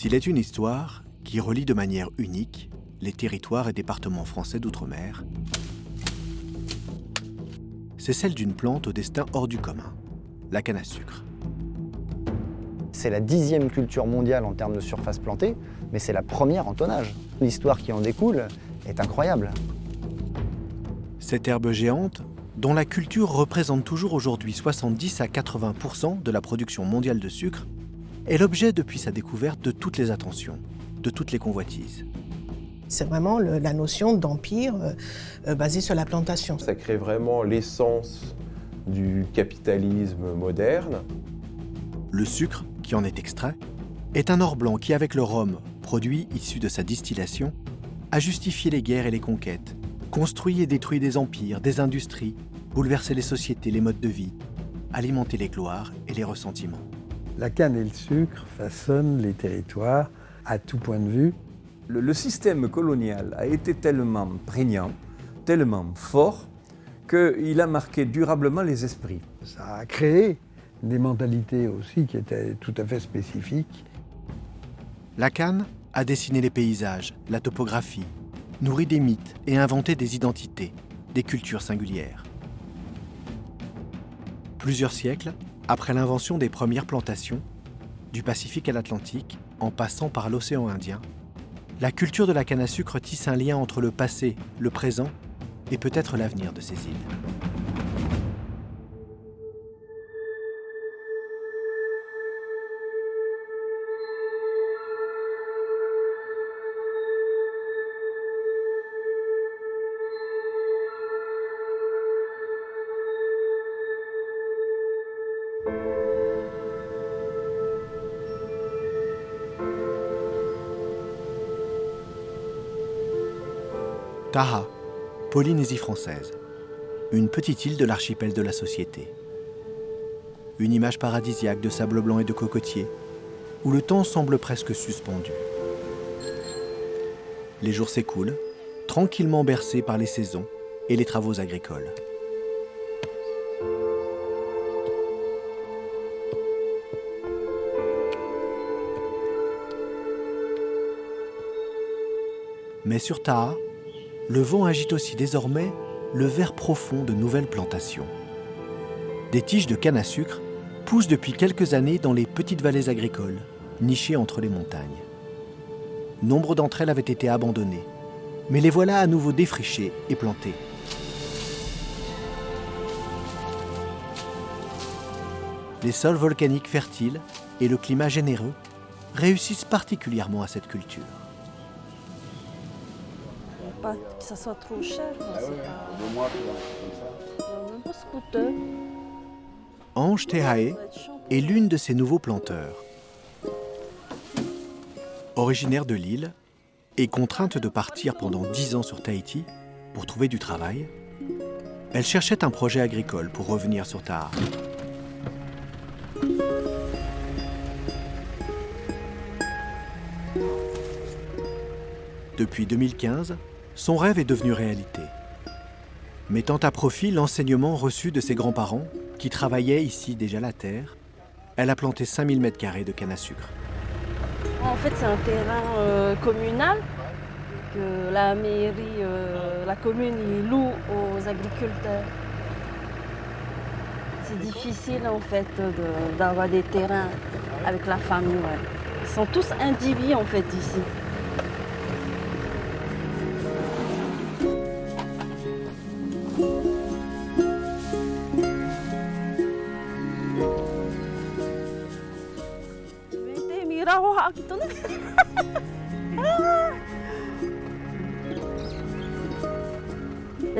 S'il est une histoire qui relie de manière unique les territoires et départements français d'outre-mer, c'est celle d'une plante au destin hors du commun, la canne à sucre. C'est la 10e culture mondiale en termes de surface plantée, mais c'est la première en tonnage. L'histoire qui en découle est incroyable. Cette herbe géante, dont la culture représente toujours aujourd'hui 70 à 80% de la production mondiale de sucre, est l'objet depuis sa découverte de toutes les attentions, de toutes les convoitises. C'est vraiment la notion d'empire basée sur la plantation. Ça crée vraiment l'essence du capitalisme moderne. Le sucre, qui en est extrait, est un or blanc qui, avec le rhum, produit issu de sa distillation, a justifié les guerres et les conquêtes, construit et détruit des empires, des industries, bouleversé les sociétés, les modes de vie, alimenté les gloires et les ressentiments. La canne et le sucre façonnent les territoires à tout point de vue. Le système colonial a été tellement prégnant, tellement fort, qu'il a marqué durablement les esprits. Ça a créé des mentalités aussi qui étaient tout à fait spécifiques. La canne a dessiné les paysages, la topographie, nourri des mythes et inventé des identités, des cultures singulières. Plusieurs siècles après l'invention des premières plantations, du Pacifique à l'Atlantique, en passant par l'océan Indien, la culture de la canne à sucre tisse un lien entre le passé, le présent et peut-être l'avenir de ces îles. Taha, Polynésie française, une petite île de l'archipel de la Société. Une image paradisiaque de sable blanc et de cocotiers, où le temps semble presque suspendu. Les jours s'écoulent, tranquillement bercés par les saisons et les travaux agricoles. Mais sur Taha, le vent agite aussi désormais le vert profond de nouvelles plantations. Des tiges de canne à sucre poussent depuis quelques années dans les petites vallées agricoles, nichées entre les montagnes. Nombre d'entre elles avaient été abandonnées, mais les voilà à nouveau défrichées et plantées. Les sols volcaniques fertiles et le climat généreux réussissent particulièrement à cette culture. Pas que ça soit trop cher. Même pas scooter. Ange Tehae est l'une de ces nouveaux planteurs. Originaire de l'île et contrainte de partir pendant 10 ans sur Tahiti pour trouver du travail, elle cherchait un projet agricole pour revenir sur Taha. Depuis 2015, son rêve est devenu réalité. Mettant à profit l'enseignement reçu de ses grands-parents, qui travaillaient ici déjà la terre, elle a planté 5000 m² de canne à sucre. En fait, c'est un terrain communal que la mairie, la commune, il loue aux agriculteurs. C'est difficile en fait d'avoir des terrains avec la famille. Ouais. Ils sont tous indivis en fait ici.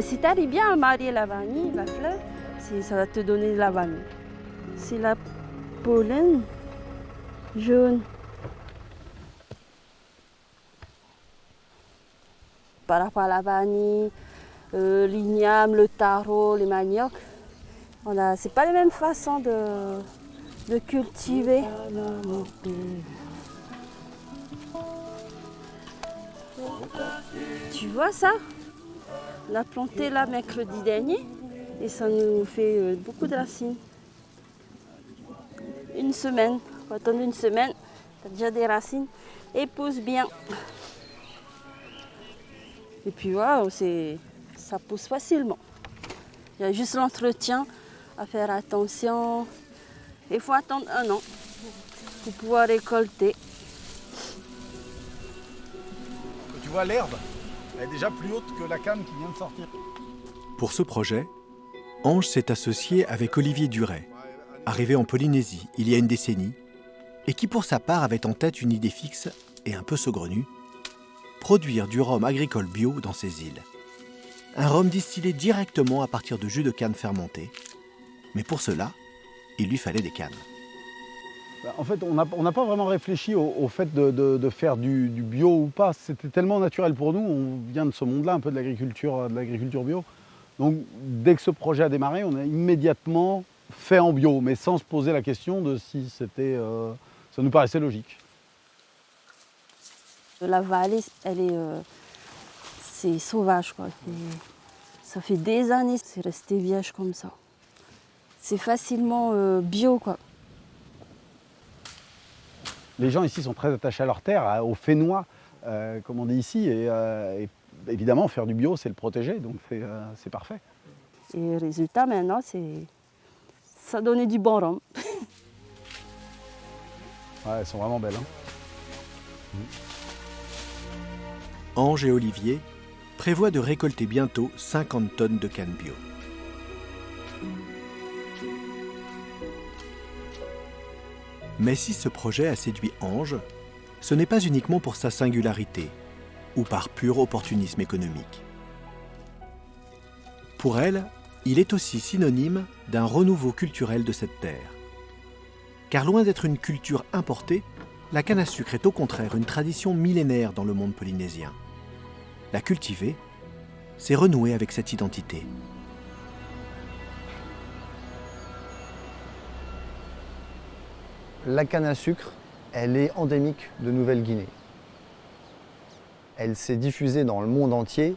Si tu arrives bien à marier la vanille, la fleur, ça va te donner de la vanille. C'est la pollen jaune. Par rapport à la vanille, l'igname, le taro, les maniocs, c'est pas les mêmes façons de cultiver. Tu vois ça? On a planté là mercredi dernier et ça nous fait beaucoup de racines. Une semaine, on va attendre une semaine T'as déjà des racines et pousse bien. Et puis waouh, ça pousse facilement. Il y a juste l'entretien à faire attention. Il faut attendre 1 an pour pouvoir récolter. Tu vois, l'herbe, elle est déjà plus haute que la canne qui vient de sortir. Pour ce projet, Ange s'est associé avec Olivier Duret, arrivé en Polynésie il y a une décennie, et qui pour sa part avait en tête une idée fixe et un peu saugrenue, produire du rhum agricole bio dans ces îles. Un rhum distillé directement à partir de jus de canne fermenté. Mais pour cela, il lui fallait des cannes. En fait, on n'a pas vraiment réfléchi au fait de faire du bio ou pas. C'était tellement naturel pour nous. On vient de ce monde-là, un peu de l'agriculture bio. Donc, dès que ce projet a démarré, on a immédiatement fait en bio, mais sans se poser la question de si c'était... ça nous paraissait logique. La vallée, c'est sauvage, quoi. Ça fait des années, c'est resté vierge comme ça. C'est facilement bio, quoi. Les gens ici sont très attachés à leur terre, au fénois, comme on dit ici. Et évidemment, faire du bio, c'est le protéger, donc c'est parfait. Et le résultat, maintenant, ça donnait du bon rhum. Ouais, elles sont vraiment belles. Hein. Ange et Olivier prévoient de récolter bientôt 50 tonnes de canne bio. Mais si ce projet a séduit Ange, ce n'est pas uniquement pour sa singularité ou par pur opportunisme économique. Pour elle, il est aussi synonyme d'un renouveau culturel de cette terre. Car loin d'être une culture importée, la canne à sucre est au contraire une tradition millénaire dans le monde polynésien. La cultiver, c'est renouer avec cette identité. La canne à sucre, elle est endémique de Nouvelle-Guinée. Elle s'est diffusée dans le monde entier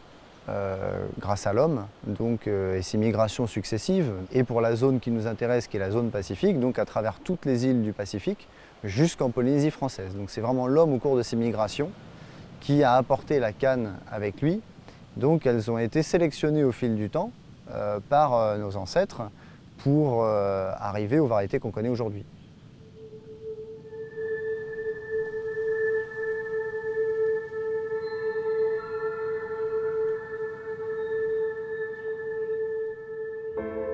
grâce à l'homme, donc, et ses migrations successives. Et pour la zone qui nous intéresse, qui est la zone Pacifique, donc à travers toutes les îles du Pacifique, jusqu'en Polynésie française. Donc c'est vraiment l'homme au cours de ses migrations qui a apporté la canne avec lui. Donc elles ont été sélectionnées au fil du temps par nos ancêtres pour arriver aux variétés qu'on connaît aujourd'hui.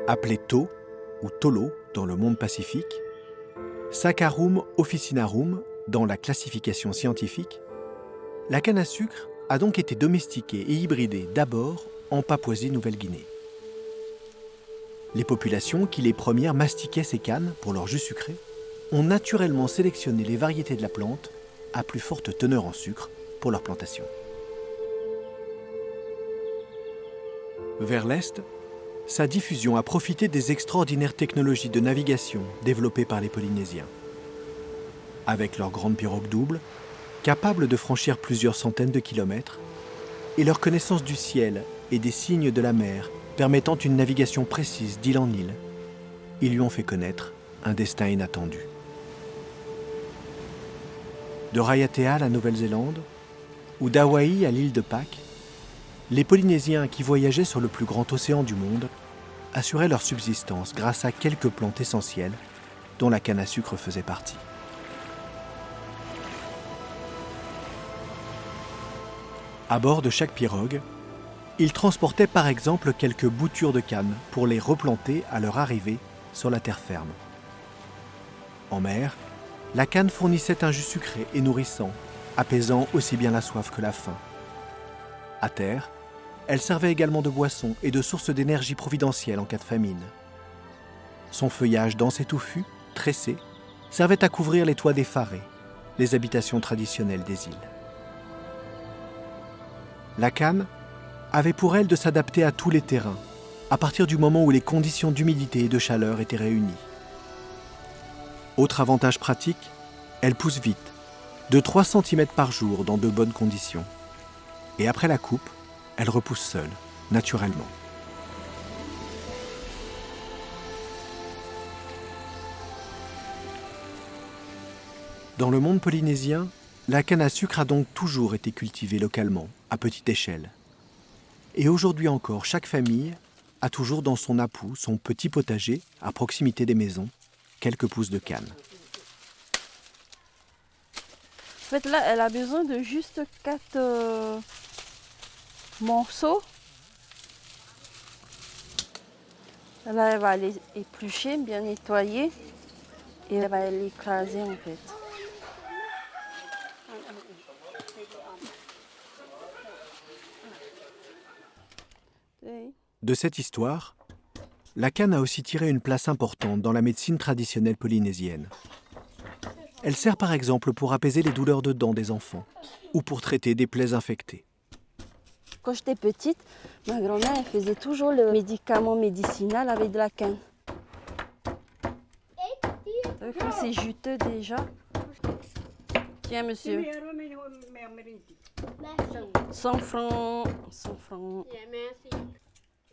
Appelée To ou Tolo dans le monde pacifique, Saccharum officinarum dans la classification scientifique, la canne à sucre a donc été domestiquée et hybridée d'abord en Papouasie-Nouvelle-Guinée. Les populations qui les premières mastiquaient ces cannes pour leur jus sucré ont naturellement sélectionné les variétés de la plante à plus forte teneur en sucre pour leur plantation. Vers l'est, sa diffusion a profité des extraordinaires technologies de navigation développées par les Polynésiens. Avec leurs grandes pirogues doubles, capables de franchir plusieurs centaines de kilomètres, et leur connaissance du ciel et des signes de la mer permettant une navigation précise d'île en île, ils lui ont fait connaître un destin inattendu. De Raiatea à la Nouvelle-Zélande, ou d'Hawaï à l'île de Pâques, les Polynésiens qui voyageaient sur le plus grand océan du monde assuraient leur subsistance grâce à quelques plantes essentielles dont la canne à sucre faisait partie. À bord de chaque pirogue, ils transportaient par exemple quelques boutures de canne pour les replanter à leur arrivée sur la terre ferme. En mer, la canne fournissait un jus sucré et nourrissant, apaisant aussi bien la soif que la faim. À terre, elle servait également de boisson et de source d'énergie providentielle en cas de famine. Son feuillage dense et touffu, tressé, servait à couvrir les toits des farés, les habitations traditionnelles des îles. La canne avait pour elle de s'adapter à tous les terrains, à partir du moment où les conditions d'humidité et de chaleur étaient réunies. Autre avantage pratique, elle pousse vite, de 3 cm par jour dans de bonnes conditions. Et après la coupe, elle repousse seule, naturellement. Dans le monde polynésien, la canne à sucre a donc toujours été cultivée localement, à petite échelle. Et aujourd'hui encore, chaque famille a toujours dans son apou son petit potager, à proximité des maisons, quelques pousses de canne. En fait, là, elle a besoin de juste 4 morceaux. Là, elle va les éplucher, bien nettoyer, et elle va l'écraser en fait. De cette histoire, la canne a aussi tiré une place importante dans la médecine traditionnelle polynésienne. Elle sert par exemple pour apaiser les douleurs de dents des enfants ou pour traiter des plaies infectées. Quand j'étais petite, ma grand-mère elle faisait toujours le médicament médicinal avec de la canne. Comme c'est juteux déjà. Tiens, monsieur. 100 francs. 100 francs.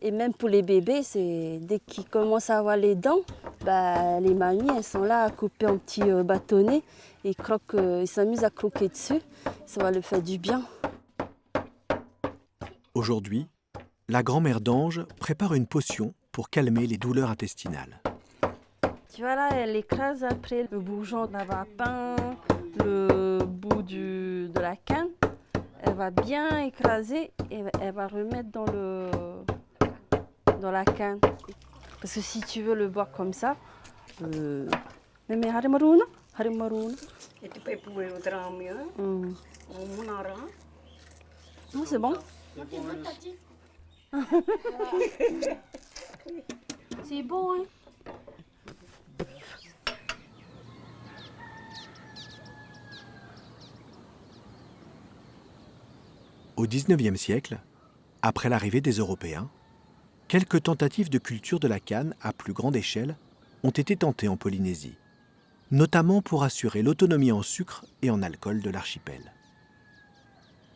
Et même pour les bébés, dès qu'ils commencent à avoir les dents, les mamies elles sont là à couper en petits bâtonnets et ils s'amusent à croquer dessus. Ça va leur faire du bien. Aujourd'hui, la grand-mère d'Ange prépare une potion pour calmer les douleurs intestinales. Tu vois là, elle écrase après le bourgeon de la vapin, le bout de la canne. Elle va bien écraser et elle va remettre dans la canne. Parce que si tu veux le boire comme ça, Non, c'est bon. C'est bon, hein. Au XIXe siècle, après l'arrivée des Européens, quelques tentatives de culture de la canne à plus grande échelle ont été tentées en Polynésie, notamment pour assurer l'autonomie en sucre et en alcool de l'archipel.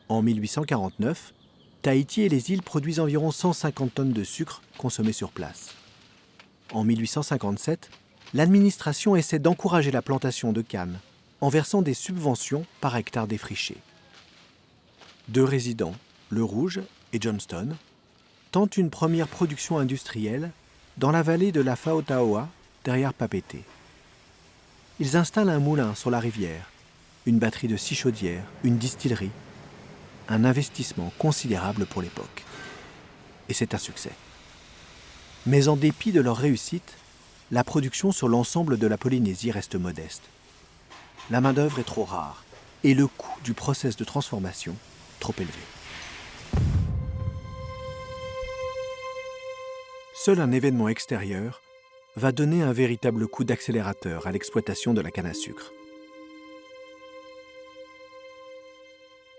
En 1849, Tahiti et les îles produisent environ 150 tonnes de sucre consommées sur place. En 1857, l'administration essaie d'encourager la plantation de canne en versant des subventions par hectare défriché. 2 résidents, Le Rouge et Johnston, tentent une première production industrielle dans la vallée de la Faotaoa, derrière Papeete. Ils installent un moulin sur la rivière, une batterie de 6 chaudières, une distillerie, un investissement considérable pour l'époque. Et c'est un succès. Mais en dépit de leur réussite, la production sur l'ensemble de la Polynésie reste modeste. La main-d'œuvre est trop rare et le coût du process de transformation trop élevé. Seul un événement extérieur va donner un véritable coup d'accélérateur à l'exploitation de la canne à sucre.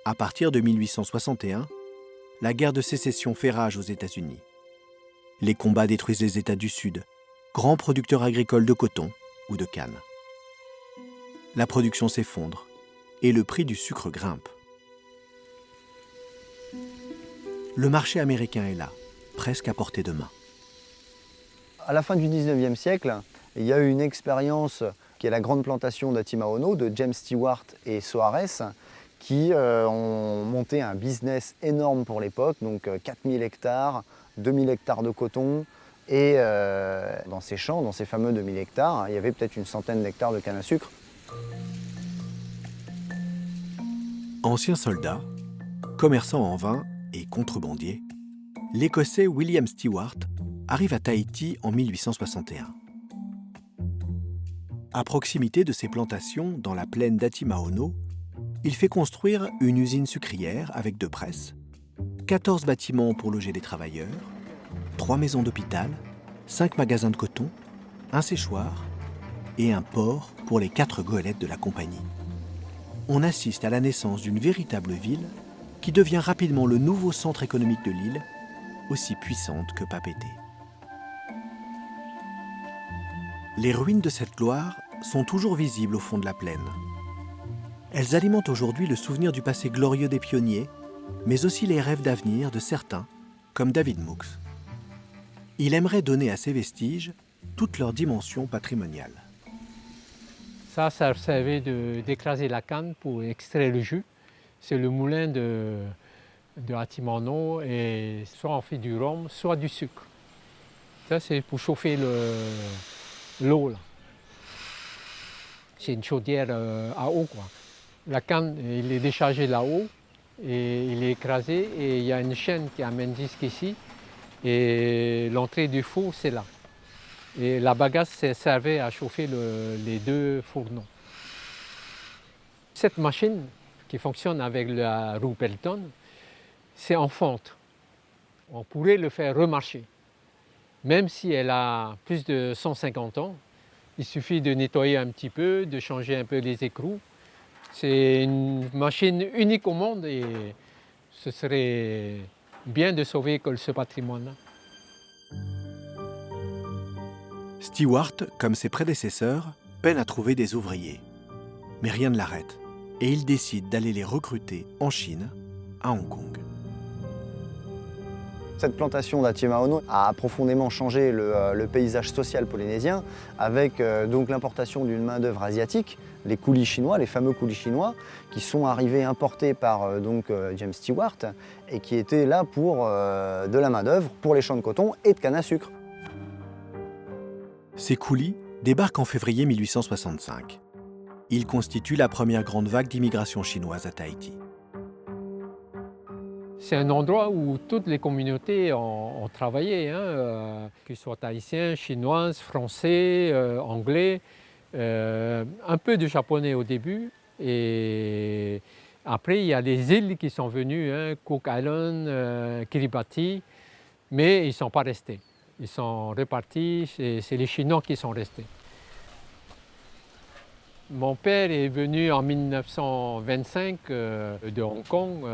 À partir de 1861, la guerre de sécession fait rage aux États-Unis. Les combats détruisent les États du Sud, grands producteurs agricoles de coton ou de canne. La production s'effondre et le prix du sucre grimpe. Le marché américain est là, presque à portée de main. À la fin du 19e siècle, il y a eu une expérience qui est la grande plantation d'Atimaono de James Stewart et Soares qui ont monté un business énorme pour l'époque, donc 4000 hectares, 2000 hectares de coton et dans ces champs, dans ces fameux 2000 hectares, il y avait peut-être une centaine d'hectares de canne à sucre. Ancien soldat, commerçant en vin et contrebandier, l'Écossais William Stewart arrive à Tahiti en 1861. À proximité de ses plantations, dans la plaine d'Atimaono, il fait construire une usine sucrière avec 2 presses, 14 bâtiments pour loger les travailleurs, 3 maisons d'hôpital, 5 magasins de coton, un séchoir et un port pour les 4 goélettes de la compagnie. On assiste à la naissance d'une véritable ville qui devient rapidement le nouveau centre économique de l'île, aussi puissante que Papeete. Les ruines de cette gloire sont toujours visibles au fond de la plaine. Elles alimentent aujourd'hui le souvenir du passé glorieux des pionniers, mais aussi les rêves d'avenir de certains, comme David Mooks. Il aimerait donner à ces vestiges toute leur dimension patrimoniale. Ça servait d'écraser la canne pour extraire le jus. C'est le moulin de Atimano et soit on fait du rhum, soit du sucre. Ça, c'est pour chauffer l'eau. C'est une chaudière à eau, quoi. La canne, il est déchargé là-haut et il est écrasé et il y a une chaîne qui amène jusqu'ici et l'entrée du four, c'est là. Et la bagasse servait à chauffer les deux fourneaux. Cette machine qui fonctionne avec la roue Pelton, c'est en fonte. On pourrait le faire remarcher. Même si elle a plus de 150 ans, il suffit de nettoyer un petit peu, de changer un peu les écrous. C'est une machine unique au monde et ce serait bien de sauver ce patrimoine-là. Stewart, comme ses prédécesseurs, peine à trouver des ouvriers. Mais rien ne l'arrête et il décide d'aller les recruter en Chine, à Hong Kong. Cette plantation d'Atimaono a profondément changé le paysage social polynésien avec donc l'importation d'une main-d'œuvre asiatique, les coulis chinois, les fameux coulis chinois, qui sont arrivés importés par James Stewart et qui étaient là pour de la main-d'œuvre pour les champs de coton et de canne à sucre. Ces coulis débarquent en février 1865. Ils constituent la première grande vague d'immigration chinoise à Tahiti. C'est un endroit où toutes les communautés ont travaillé, qu'ils soient tahitiens, chinoises, français, anglais, un peu de japonais au début. Et après, il y a les îles qui sont venues, Cook Island, Kiribati, mais ils ne sont pas restés. Ils sont repartis, c'est les Chinois qui sont restés. Mon père est venu en 1925 de Hong Kong.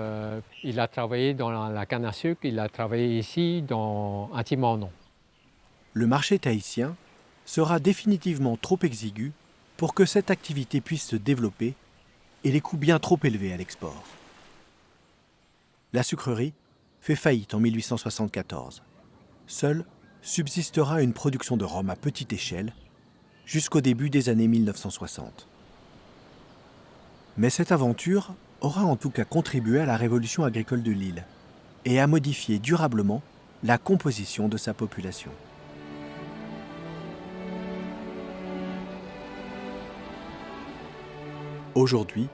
Il a travaillé dans la canne à sucre, il a travaillé ici dans Atimano. Le marché tahitien sera définitivement trop exigu pour que cette activité puisse se développer et les coûts bien trop élevés à l'export. La sucrerie fait faillite en 1874. Seule subsistera une production de rhum à petite échelle jusqu'au début des années 1960. Mais cette aventure aura en tout cas contribué à la révolution agricole de l'île et à modifier durablement la composition de sa population. Aujourd'hui,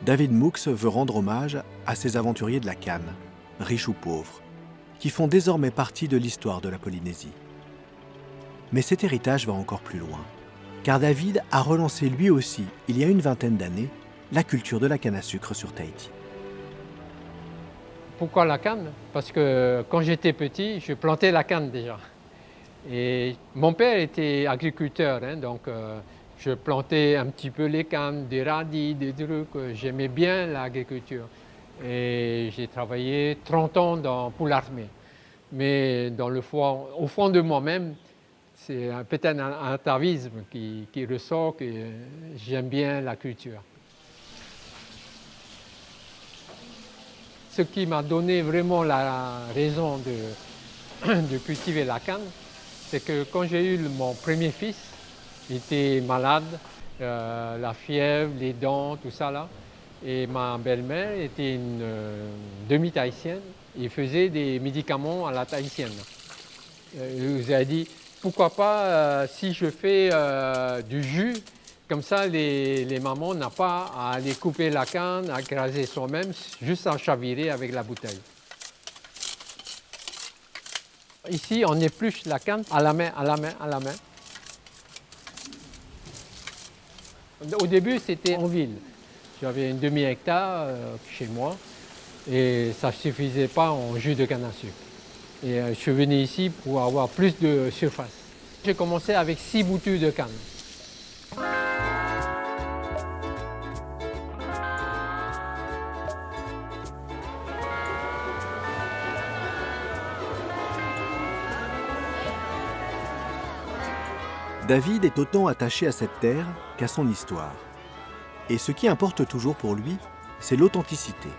David Mooks veut rendre hommage à ces aventuriers de la canne, riches ou pauvres, qui font désormais partie de l'histoire de la Polynésie. Mais cet héritage va encore plus loin, car David a relancé lui aussi, il y a une vingtaine d'années, la culture de la canne à sucre sur Tahiti. Pourquoi la canne? Parce que quand j'étais petit, je plantais la canne déjà. Et mon père était agriculteur, donc je plantais un petit peu les cannes, des radis, des trucs. J'aimais bien l'agriculture. Et j'ai travaillé 30 ans pour l'armée. Mais au fond de moi-même, c'est peut-être un atavisme qui ressort que j'aime bien la culture. Ce qui m'a donné vraiment la raison de cultiver la canne, c'est que quand j'ai eu mon premier fils, il était malade, la fièvre, les dents, tout ça là. Et ma belle-mère était une demi-tahitienne. Il faisait des médicaments à la tahitienne. Il nous a dit, pourquoi pas si je fais du jus, comme ça les mamans n'ont pas à aller couper la canne, à écraser soi-même, juste à chavirer avec la bouteille. Ici, on épluche la canne à la main. Au début, c'était en ville. J'avais une demi-hectare chez moi et ça ne suffisait pas en jus de canne à sucre. Et je suis venu ici pour avoir plus de surface. J'ai commencé avec 6 boutures de canne. David est autant attaché à cette terre qu'à son histoire. Et ce qui importe toujours pour lui, c'est l'authenticité.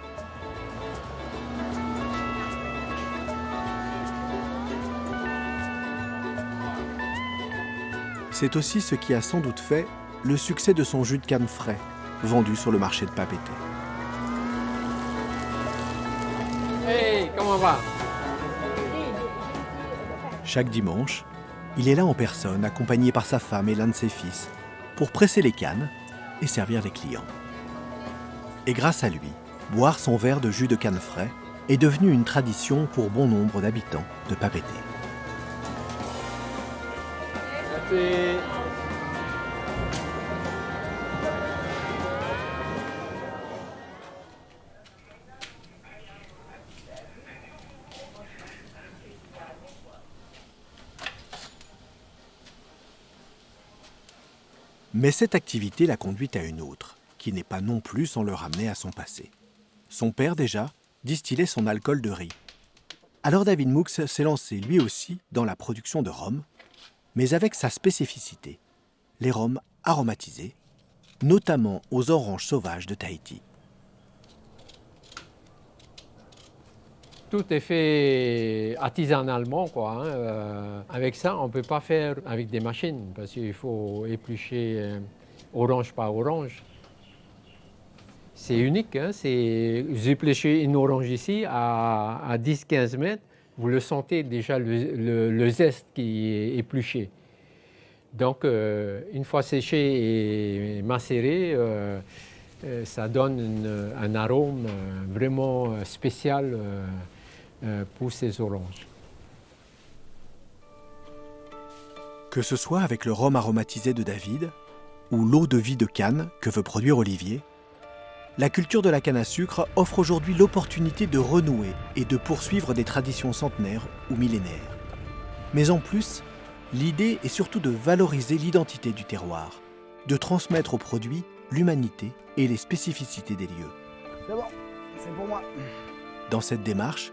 C'est aussi ce qui a sans doute fait le succès de son jus de canne frais, vendu sur le marché de Papeete. Hey, comment va? Chaque dimanche, il est là en personne, accompagné par sa femme et l'un de ses fils, pour presser les cannes et servir les clients. Et grâce à lui, boire son verre de jus de canne frais est devenu une tradition pour bon nombre d'habitants de Papeete. Merci. Mais cette activité l'a conduite à une autre, qui n'est pas non plus sans le ramener à son passé. Son père, déjà, distillait son alcool de riz. Alors David Moux s'est lancé lui aussi dans la production de rhum, mais avec sa spécificité, les rhums aromatisés, notamment aux oranges sauvages de Tahiti. Tout est fait artisanalement, quoi. Avec ça, on ne peut pas faire avec des machines, parce qu'il faut éplucher orange par orange. C'est unique, hein? Vous épluchez une orange ici à 10-15 mètres, vous le sentez déjà le zeste qui est épluché. Donc, une fois séché et macéré, ça donne un arôme vraiment spécial pour ces oranges. Que ce soit avec le rhum aromatisé de David ou l'eau de vie de canne que veut produire Olivier, la culture de la canne à sucre offre aujourd'hui l'opportunité de renouer et de poursuivre des traditions centenaires ou millénaires. Mais en plus, l'idée est surtout de valoriser l'identité du terroir, de transmettre aux produits l'humanité et les spécificités des lieux. C'est bon, c'est pour moi. Dans cette démarche,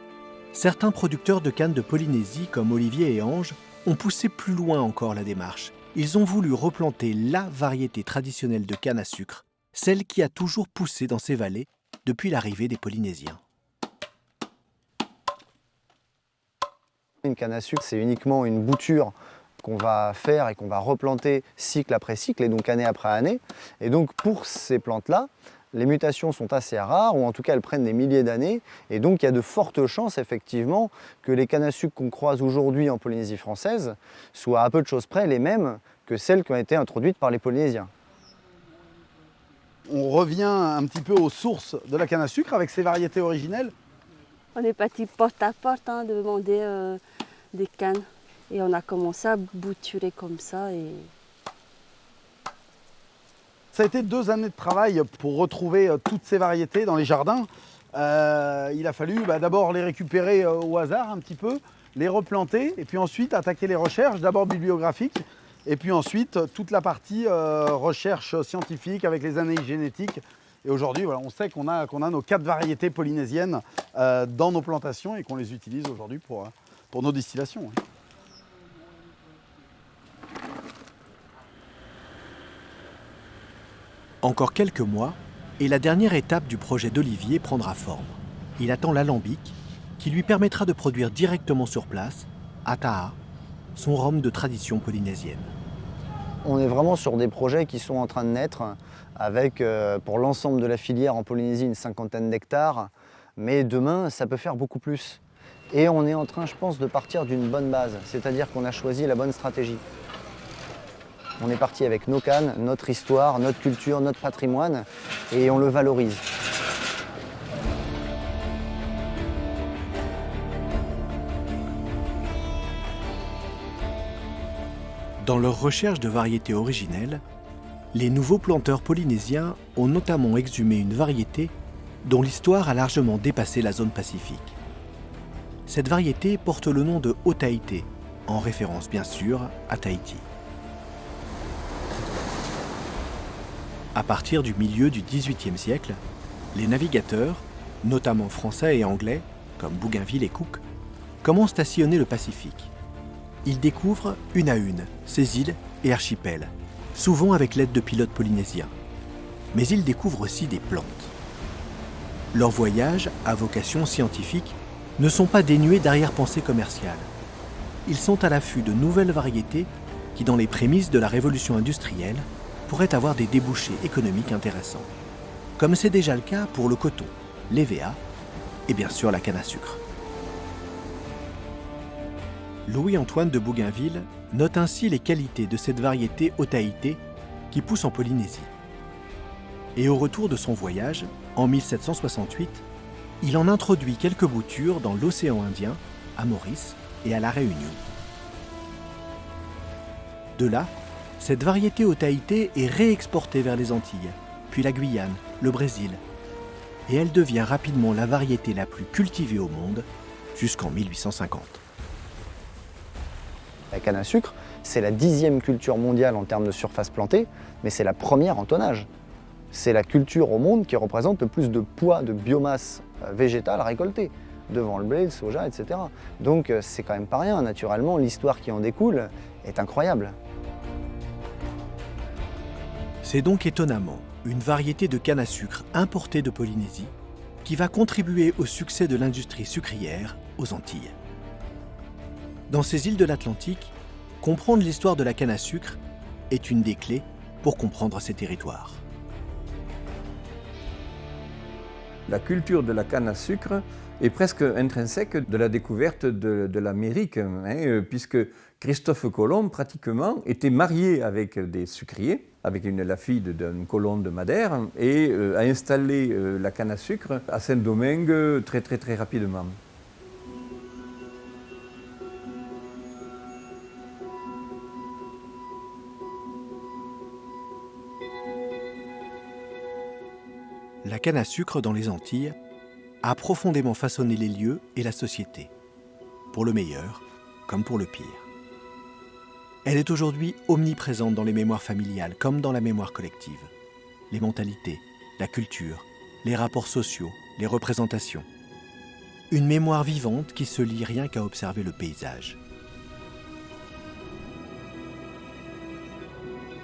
certains producteurs de canne de Polynésie comme Olivier et Ange ont poussé plus loin encore la démarche. Ils ont voulu replanter la variété traditionnelle de canne à sucre, celle qui a toujours poussé dans ces vallées depuis l'arrivée des Polynésiens. Une canne à sucre, c'est uniquement une bouture qu'on va faire et qu'on va replanter cycle après cycle, et donc année après année. Et donc pour ces plantes-là, les mutations sont assez rares, ou en tout cas elles prennent des milliers d'années, et donc il y a de fortes chances effectivement que les cannes à sucre qu'on croise aujourd'hui en Polynésie française soient à peu de choses près les mêmes que celles qui ont été introduites par les Polynésiens. On revient un petit peu aux sources de la canne à sucre avec ses variétés originelles. On est parti porte à porte demander des cannes. Et on a commencé à bouturer comme ça. Ça a été 2 années de travail pour retrouver toutes ces variétés dans les jardins. Il a fallu d'abord les récupérer au hasard un petit peu, les replanter et puis ensuite attaquer les recherches, d'abord bibliographiques et puis ensuite toute la partie recherche scientifique avec les analyses génétiques. Et aujourd'hui, voilà, on sait qu'on a nos 4 variétés polynésiennes dans nos plantations et qu'on les utilise aujourd'hui pour nos distillations. Encore quelques mois, et la dernière étape du projet d'Olivier prendra forme. Il attend l'alambic, qui lui permettra de produire directement sur place, à Taha, son rhum de tradition polynésienne. On est vraiment sur des projets qui sont en train de naître, avec pour l'ensemble de la filière en Polynésie une 50aine d'hectares, mais demain ça peut faire beaucoup plus. Et on est en train, je pense, de partir d'une bonne base, c'est-à-dire qu'on a choisi la bonne stratégie. On est parti avec nos cannes, notre histoire, notre culture, notre patrimoine, et on le valorise. Dans leur recherche de variétés originelles, les nouveaux planteurs polynésiens ont notamment exhumé une variété dont l'histoire a largement dépassé la zone pacifique. Cette variété porte le nom de Otaïté, en référence bien sûr à Tahiti. À partir du milieu du XVIIIe siècle, les navigateurs, notamment français et anglais, comme Bougainville et Cook, commencent à sillonner le Pacifique. Ils découvrent une à une ces îles et archipels, souvent avec l'aide de pilotes polynésiens. Mais ils découvrent aussi des plantes. Leurs voyages, à vocation scientifique, ne sont pas dénués d'arrière-pensée commerciale. Ils sont à l'affût de nouvelles variétés qui, dans les prémices de la révolution industrielle, pourrait avoir des débouchés économiques intéressants, comme c'est déjà le cas pour le coton, l'EVA et bien sûr la canne à sucre. Louis-Antoine de Bougainville note ainsi les qualités de cette variété Otaïté qui pousse en Polynésie. Et au retour de son voyage, en 1768, il en introduit quelques boutures dans l'océan Indien, à Maurice et à La Réunion. De là, cette variété Otaïté est réexportée vers les Antilles, puis la Guyane, le Brésil, et elle devient rapidement la variété la plus cultivée au monde jusqu'en 1850. La canne à sucre, c'est la 10e culture mondiale en termes de surface plantée, mais c'est la première en tonnage. C'est la culture au monde qui représente le plus de poids de biomasse végétale récoltée, devant le blé, le soja, etc. Donc c'est quand même pas rien, naturellement, l'histoire qui en découle est incroyable. C'est donc étonnamment une variété de canne à sucre importée de Polynésie qui va contribuer au succès de l'industrie sucrière aux Antilles. Dans ces îles de l'Atlantique, comprendre l'histoire de la canne à sucre est une des clés pour comprendre ces territoires. La culture de la canne à sucre est presque intrinsèque de la découverte de l'Amérique, puisque Christophe Colomb, pratiquement, était marié avec des sucriers, avec la fille d'un colon de Madère, et a installé la canne à sucre à Saint-Domingue très rapidement. La canne à sucre dans les Antilles a profondément façonné les lieux et la société, pour le meilleur comme pour le pire. Elle est aujourd'hui omniprésente dans les mémoires familiales comme dans la mémoire collective. Les mentalités, la culture, les rapports sociaux, les représentations. Une mémoire vivante qui se lie rien qu'à observer le paysage.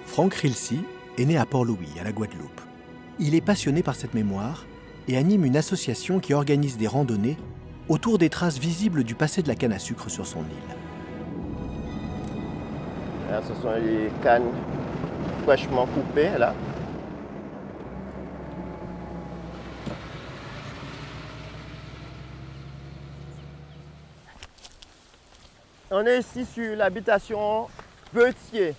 Franck Rilsi est né à Port-Louis, à la Guadeloupe. Il est passionné par cette mémoire et anime une association qui organise des randonnées autour des traces visibles du passé de la canne à sucre sur son île. Là, ce sont les cannes fraîchement coupées, là. On est ici sur l'habitation Beutier,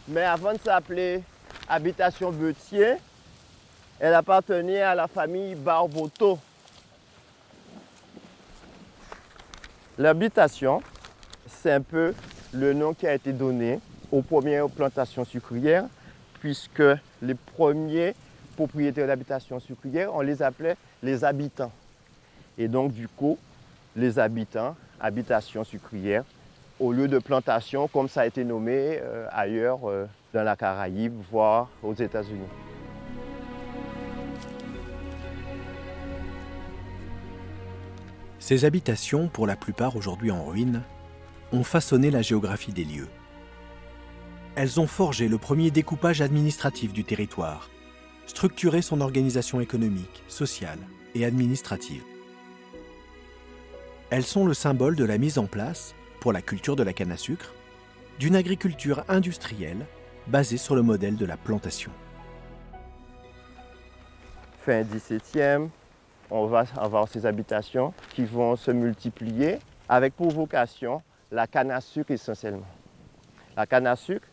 mais avant de s'appeler habitation Beutier, elle appartenait à la famille Barboteau. L'habitation, c'est un peu le nom qui a été donné aux premières plantations sucrières, puisque les premiers propriétaires d'habitations sucrières, on les appelait les habitants. Et donc du coup, les habitants, habitations sucrières, au lieu de plantation, comme ça a été nommé ailleurs dans la Caraïbe, voire aux États-Unis. Ces habitations, pour la plupart aujourd'hui en ruine, ont façonné la géographie des lieux. Elles ont forgé le premier découpage administratif du territoire, structuré son organisation économique, sociale et administrative. Elles sont le symbole de la mise en place, pour la culture de la canne à sucre, d'une agriculture industrielle basée sur le modèle de la plantation. Fin 17e, on va avoir ces habitations qui vont se multiplier avec pour vocation la canne à sucre essentiellement. La canne à sucre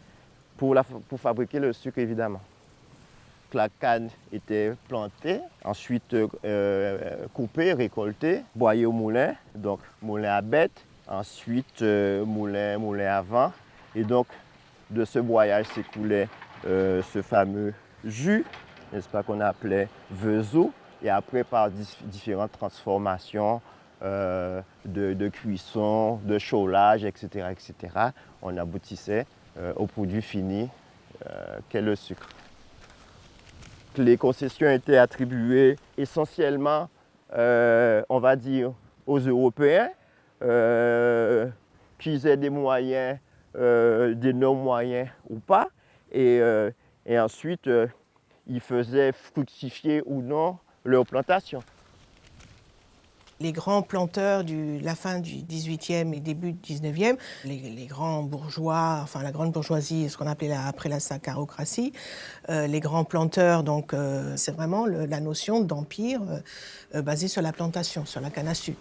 pour fabriquer le sucre évidemment. La canne était plantée, ensuite coupée, récoltée, broyée au moulin, donc moulin à bête, ensuite moulin à vent. Et donc de ce broyage s'écoulait ce fameux jus, n'est-ce pas, qu'on appelait veseau. Et après, par différentes transformations de cuisson, de chaulage, etc., on aboutissait au produit fini qu'est le sucre. Les concessions étaient attribuées essentiellement, on va dire, aux Européens, qu'ils aient des moyens, d'énormes moyens ou pas. Et ensuite, ils faisaient fructifier ou non leur plantation. Les grands planteurs de la fin du XVIIIe et début du XIXe, les grands bourgeois, enfin la grande bourgeoisie, ce qu'on appelait après la saccarocratie, les grands planteurs, donc c'est vraiment la notion d'empire basée sur la plantation, sur la canne à sucre.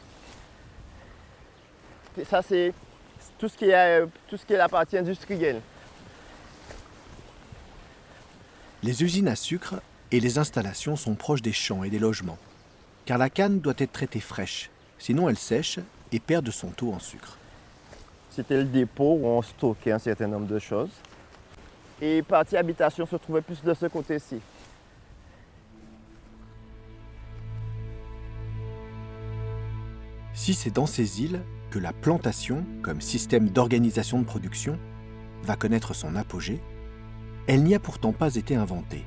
Ça, c'est tout ce qui est la partie industrielle. Les usines à sucre et les installations sont proches des champs et des logements, car la canne doit être traitée fraîche, sinon elle sèche et perd de son taux en sucre. C'était le dépôt où on stockait un certain nombre de choses. Et partie habitation se trouvait plus de ce côté-ci. Si c'est dans ces îles que la plantation, comme système d'organisation de production, va connaître son apogée, elle n'y a pourtant pas été inventée.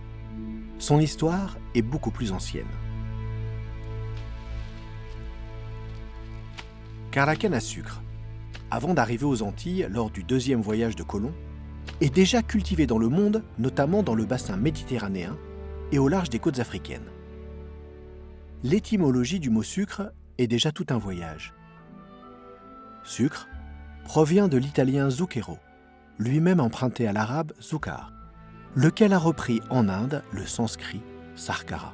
Son histoire est beaucoup plus ancienne. Car la canne à sucre, avant d'arriver aux Antilles lors du deuxième voyage de Colomb, est déjà cultivée dans le monde, notamment dans le bassin méditerranéen et au large des côtes africaines. L'étymologie du mot sucre est déjà tout un voyage. Sucre provient de l'italien zucchero, lui-même emprunté à l'arabe zucar, lequel a repris en Inde le sanskrit sarkara.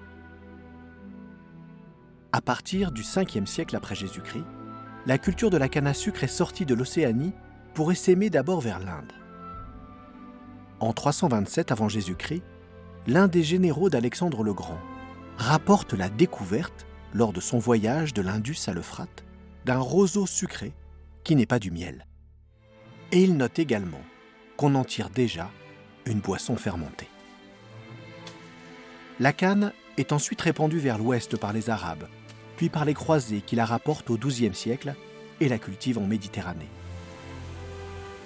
À partir du 5e siècle après Jésus-Christ, la culture de la canne à sucre est sortie de l'Océanie pour essaimer d'abord vers l'Inde. En 327 avant Jésus-Christ, l'un des généraux d'Alexandre le Grand rapporte la découverte, lors de son voyage de l'Indus à l'Euphrate, d'un roseau sucré qui n'est pas du miel. Et il note également qu'on en tire déjà une boisson fermentée. La canne est ensuite répandue vers l'ouest par les Arabes, puis par les croisés qui la rapportent au XIIe siècle et la cultivent en Méditerranée.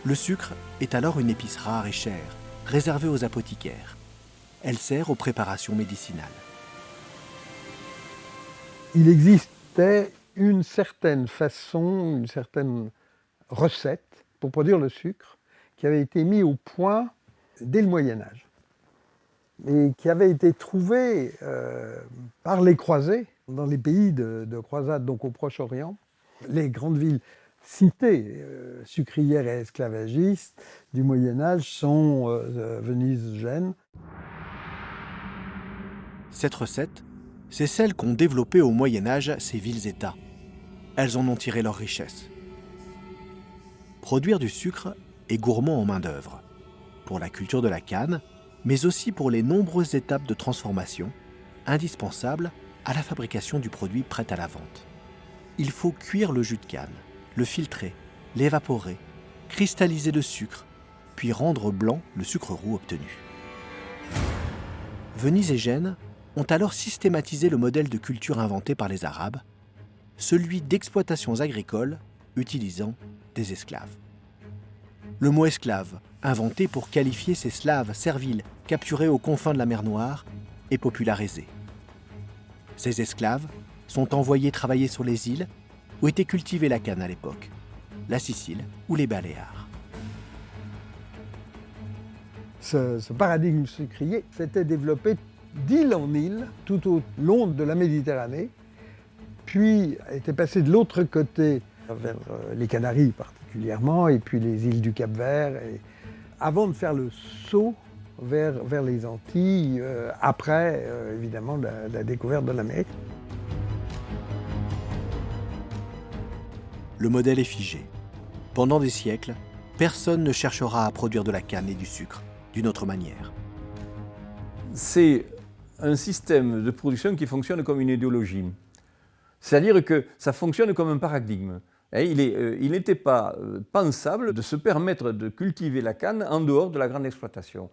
Le sucre est alors une épice rare et chère, réservée aux apothicaires. Elle sert aux préparations médicinales. Il existait une certaine façon, une certaine recette pour produire le sucre qui avait été mise au point dès le Moyen-Âge et qui avait été trouvée par les croisés dans les pays de croisade, donc au Proche-Orient. Les grandes villes citées, sucrières et esclavagistes du Moyen-Âge sont Venise, Gênes. Cette recette, c'est celle qu'ont développée au Moyen-Âge ces villes-États. Elles en ont tiré leur richesse. Produire du sucre est gourmand en main-d'œuvre, pour la culture de la canne, mais aussi pour les nombreuses étapes de transformation indispensables à la fabrication du produit prêt à la vente. Il faut cuire le jus de canne, le filtrer, l'évaporer, cristalliser le sucre, puis rendre blanc le sucre roux obtenu. Venise et Gênes ont alors systématisé le modèle de culture inventé par les Arabes, celui d'exploitations agricoles utilisant des esclaves. Le mot esclave, inventé pour qualifier ces Slaves serviles capturés aux confins de la mer Noire, est popularisé. Ces esclaves sont envoyés travailler sur les îles où était cultivée la canne à l'époque, la Sicile ou les Baléares. Ce paradigme sucrier s'était développé d'île en île, tout au long de la Méditerranée, puis était passé de l'autre côté, vers les Canaries particulièrement, et puis les îles du Cap-Vert, avant de faire le saut vers les Antilles, après, évidemment, la découverte de l'Amérique. Le modèle est figé. Pendant des siècles, personne ne cherchera à produire de la canne et du sucre d'une autre manière. C'est un système de production qui fonctionne comme une idéologie. C'est-à-dire que ça fonctionne comme un paradigme. Il n'était pas pensable de se permettre de cultiver la canne en dehors de la grande exploitation.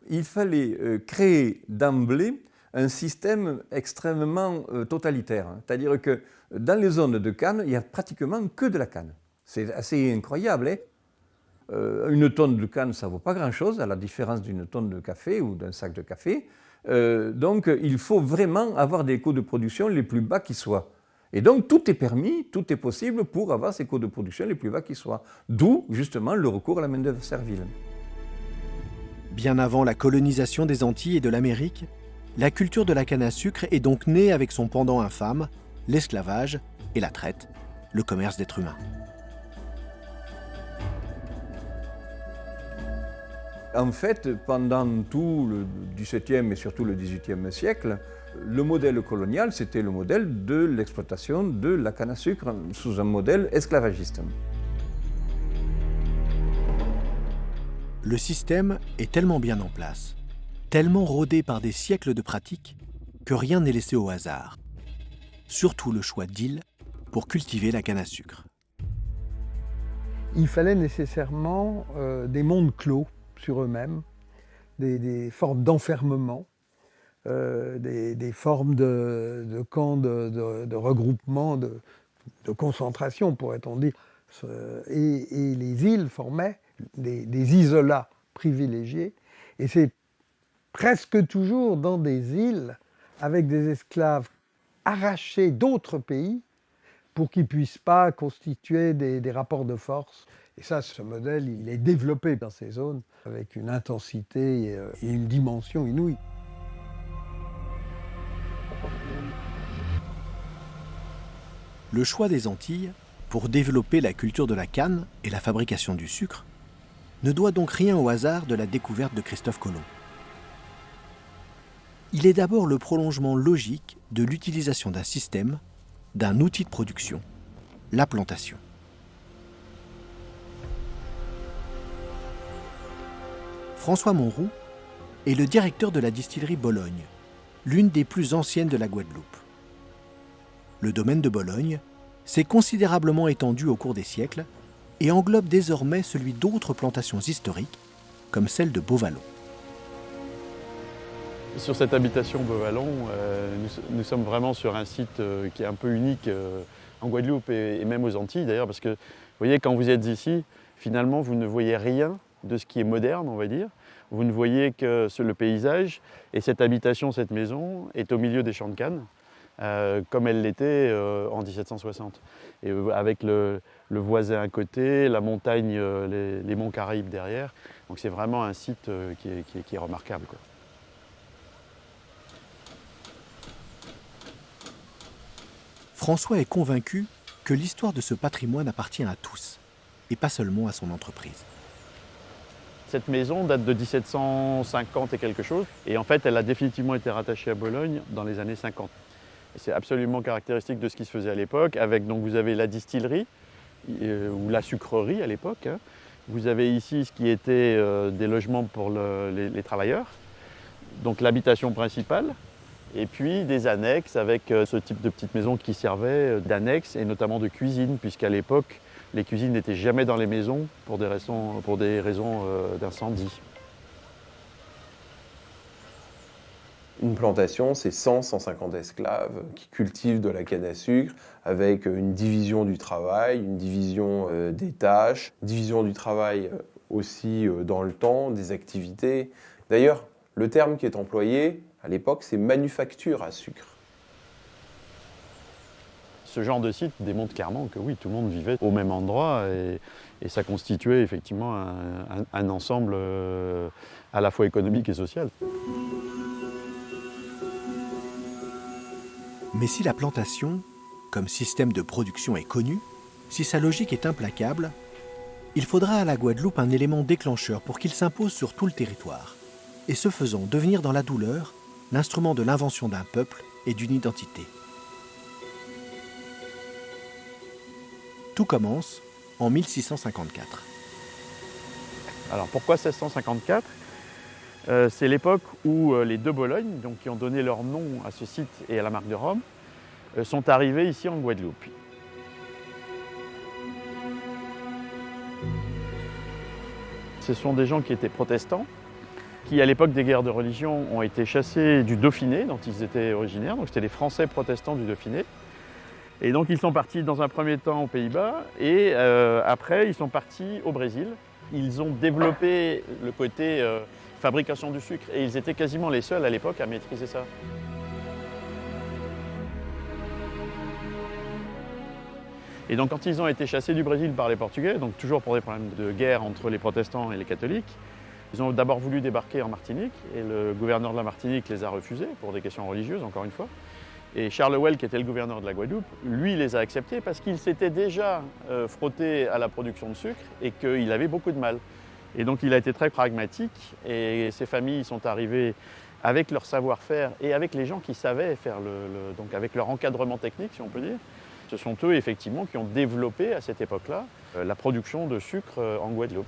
Il fallait créer d'emblée un système extrêmement totalitaire. C'est-à-dire que dans les zones de canne, il n'y a pratiquement que de la canne. C'est assez incroyable. Une tonne de canne, ça ne vaut pas grand-chose, à la différence d'une tonne de café ou d'un sac de café. Donc il faut vraiment avoir des coûts de production les plus bas qui soient. Et donc tout est permis, tout est possible pour avoir ces coûts de production les plus bas qui soient. D'où justement le recours à la main-d'œuvre servile. Bien avant la colonisation des Antilles et de l'Amérique, la culture de la canne à sucre est donc née avec son pendant infâme, l'esclavage, et la traite, le commerce d'êtres humains. En fait, pendant tout le XVIIe et surtout le XVIIIe siècle, le modèle colonial, c'était le modèle de l'exploitation de la canne à sucre sous un modèle esclavagiste. Le système est tellement bien en place, tellement rodé par des siècles de pratiques, que rien n'est laissé au hasard. Surtout le choix d'îles pour cultiver la canne à sucre. Il fallait nécessairement des mondes clos sur eux-mêmes, des formes d'enfermement, des formes de camps de regroupement, de concentration, pourrait-on dire. Et les îles formaient des isolats privilégiés. Et c'est presque toujours dans des îles avec des esclaves arrachés d'autres pays pour qu'ils ne puissent pas constituer des rapports de force. Et ça, ce modèle, il est développé dans ces zones avec une intensité et une dimension inouïe. Le choix des Antilles pour développer la culture de la canne et la fabrication du sucre ne doit donc rien au hasard de la découverte de Christophe Colomb. Il est d'abord le prolongement logique de l'utilisation d'un système, d'un outil de production, la plantation. François Monroux est le directeur de la distillerie Bologne, l'une des plus anciennes de la Guadeloupe. Le domaine de Bologne s'est considérablement étendu au cours des siècles et englobe désormais celui d'autres plantations historiques, comme celle de Beauvallon. Sur cette habitation Beauvallon, nous sommes vraiment sur un site qui est un peu unique en Guadeloupe et même aux Antilles d'ailleurs, parce que vous voyez, quand vous êtes ici, finalement vous ne voyez rien de ce qui est moderne, on va dire. Vous ne voyez que le paysage, et cette habitation, cette maison, est au milieu des champs de canne, comme elle l'était en 1760. Et avec le voisin à côté, la montagne, les monts Caraïbes derrière. Donc c'est vraiment un site qui est remarquable, quoi. François est convaincu que l'histoire de ce patrimoine appartient à tous, et pas seulement à son entreprise. Cette maison date de 1750 et quelque chose, et en fait elle a définitivement été rattachée à Bologne dans les années 50. C'est absolument caractéristique de ce qui se faisait à l'époque, avec donc vous avez la distillerie, ou la sucrerie à l'époque. Hein. Vous avez ici ce qui était des logements pour les travailleurs, donc l'habitation principale, et puis des annexes avec ce type de petites maisons qui servaient d'annexes et notamment de cuisine, puisqu'à l'époque, les cuisines n'étaient jamais dans les maisons pour des raisons d'incendie. Une plantation, c'est 100-150 esclaves qui cultivent de la canne à sucre avec une division du travail, une division des tâches, une division du travail aussi dans le temps, des activités. D'ailleurs, le terme qui est employé à l'époque, c'est manufacture à sucre. Ce genre de site démontre clairement que oui, tout le monde vivait au même endroit et ça constituait effectivement un ensemble à la fois économique et social. Mais si la plantation, comme système de production est connue, si sa logique est implacable, il faudra à la Guadeloupe un élément déclencheur pour qu'il s'impose sur tout le territoire, et ce faisant devenir dans la douleur l'instrument de l'invention d'un peuple et d'une identité. Tout commence en 1654. Alors pourquoi 1654 ? C'est l'époque où les deux Bolognes, donc, qui ont donné leur nom à ce site et à la marque de Rome, sont arrivés ici en Guadeloupe. Ce sont des gens qui étaient protestants, qui à l'époque des guerres de religion ont été chassés du Dauphiné, dont ils étaient originaires, donc c'était les Français protestants du Dauphiné. Et donc ils sont partis dans un premier temps aux Pays-Bas et après ils sont partis au Brésil. Ils ont développé le côté fabrication du sucre et ils étaient quasiment les seuls à l'époque à maîtriser ça. Et donc quand ils ont été chassés du Brésil par les Portugais, donc toujours pour des problèmes de guerre entre les protestants et les catholiques, ils ont d'abord voulu débarquer en Martinique et le gouverneur de la Martinique les a refusés pour des questions religieuses, encore une fois. Et Charles Well, qui était le gouverneur de la Guadeloupe, lui, il les a acceptés parce qu'il s'était déjà frotté à la production de sucre et qu'il avait beaucoup de mal. Et donc il a été très pragmatique et ces familles sont arrivées avec leur savoir-faire et avec les gens qui savaient faire donc avec leur encadrement technique, si on peut dire. Ce sont eux, effectivement, qui ont développé à cette époque-là la production de sucre en Guadeloupe.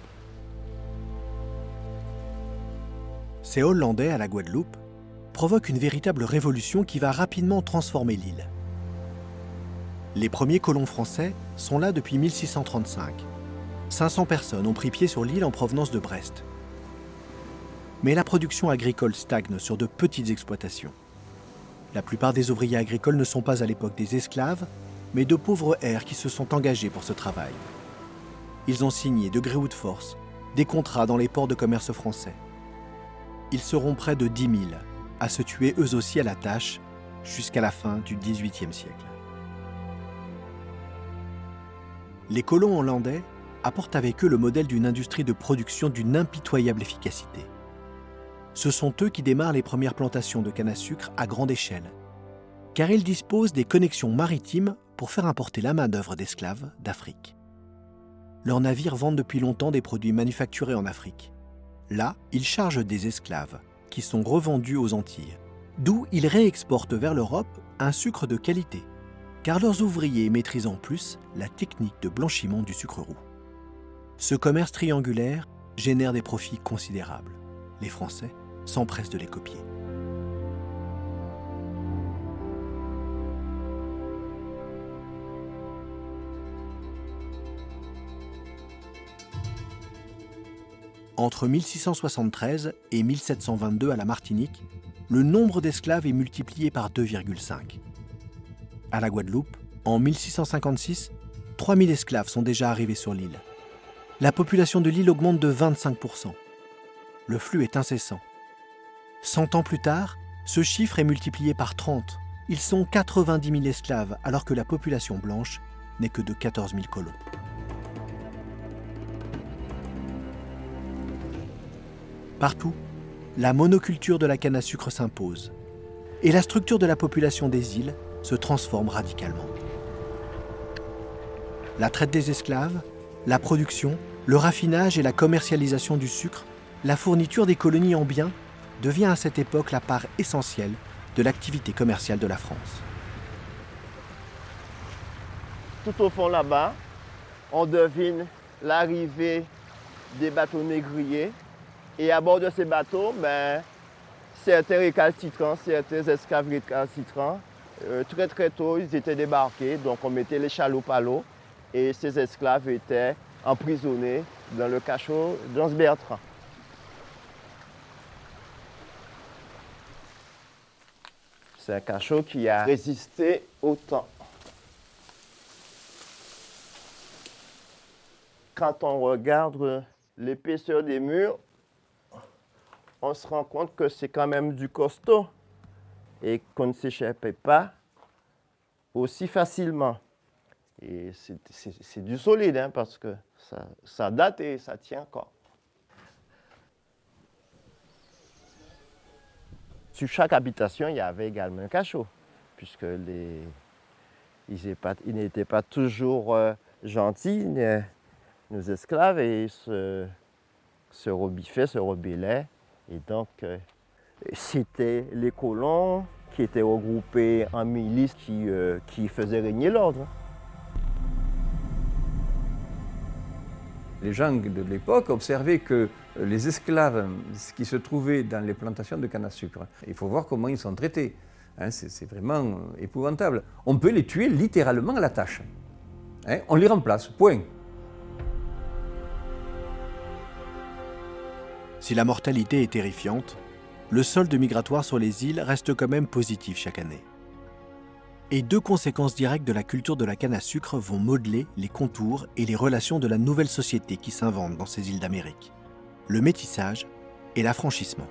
Ces Hollandais à la Guadeloupe provoquent une véritable révolution qui va rapidement transformer l'île. Les premiers colons français sont là depuis 1635. 500 personnes ont pris pied sur l'île en provenance de Brest. Mais la production agricole stagne sur de petites exploitations. La plupart des ouvriers agricoles ne sont pas à l'époque des esclaves, mais de pauvres hères qui se sont engagés pour ce travail. Ils ont signé de gré ou de force des contrats dans les ports de commerce français. Ils seront près de 10 000 à se tuer eux aussi à la tâche jusqu'à la fin du XVIIIe siècle. Les colons hollandais apportent avec eux le modèle d'une industrie de production d'une impitoyable efficacité. Ce sont eux qui démarrent les premières plantations de canne à sucre à grande échelle, car ils disposent des connexions maritimes pour faire importer la main-d'œuvre d'esclaves d'Afrique. Leurs navires vendent depuis longtemps des produits manufacturés en Afrique. Là, ils chargent des esclaves, qui sont revendus aux Antilles, d'où ils réexportent vers l'Europe un sucre de qualité, car leurs ouvriers maîtrisent en plus la technique de blanchiment du sucre roux. Ce commerce triangulaire génère des profits considérables. Les Français s'empressent de les copier. Entre 1673 et 1722 à la Martinique, le nombre d'esclaves est multiplié par 2,5. À la Guadeloupe, en 1656, 3000 esclaves sont déjà arrivés sur l'île. La population de l'île augmente de 25%. Le flux est incessant. 100 ans plus tard, ce chiffre est multiplié par 30. Ils sont 90 000 esclaves, alors que la population blanche n'est que de 14 000 colons. Partout, la monoculture de la canne à sucre s'impose et la structure de la population des îles se transforme radicalement. La traite des esclaves, la production, le raffinage et la commercialisation du sucre, la fourniture des colonies en biens devient à cette époque la part essentielle de l'activité commerciale de la France. Tout au fond là-bas, on devine l'arrivée des bateaux négriers. Et à bord de ces bateaux, certains récalcitrants, certains esclaves récalcitrants, très tôt, ils étaient débarqués. Donc on mettait les chaloupes à l'eau et ces esclaves étaient emprisonnés dans le cachot d'Anse Bertrand. C'est un cachot qui a résisté au temps. Quand on regarde l'épaisseur des murs, on se rend compte que c'est quand même du costaud et qu'on ne s'échappait pas aussi facilement. Et c'est du solide, hein, parce que ça date et ça tient encore. Sur chaque habitation, il y avait également un cachot, puisque ils n'étaient pas toujours gentils, nos esclaves, et se rebiffaient, se rebellaient. Et donc, c'était les colons qui étaient regroupés en milices qui faisaient régner l'ordre. Les gens de l'époque observaient que les esclaves qui se trouvaient dans les plantations de canne à sucre, il faut voir comment ils sont traités. Hein, c'est vraiment épouvantable. On peut les tuer littéralement à la tâche. Hein, on les remplace, point. Si la mortalité est terrifiante, le solde migratoire sur les îles reste quand même positif chaque année. Et deux conséquences directes de la culture de la canne à sucre vont modeler les contours et les relations de la nouvelle société qui s'invente dans ces îles d'Amérique. Le métissage et l'affranchissement.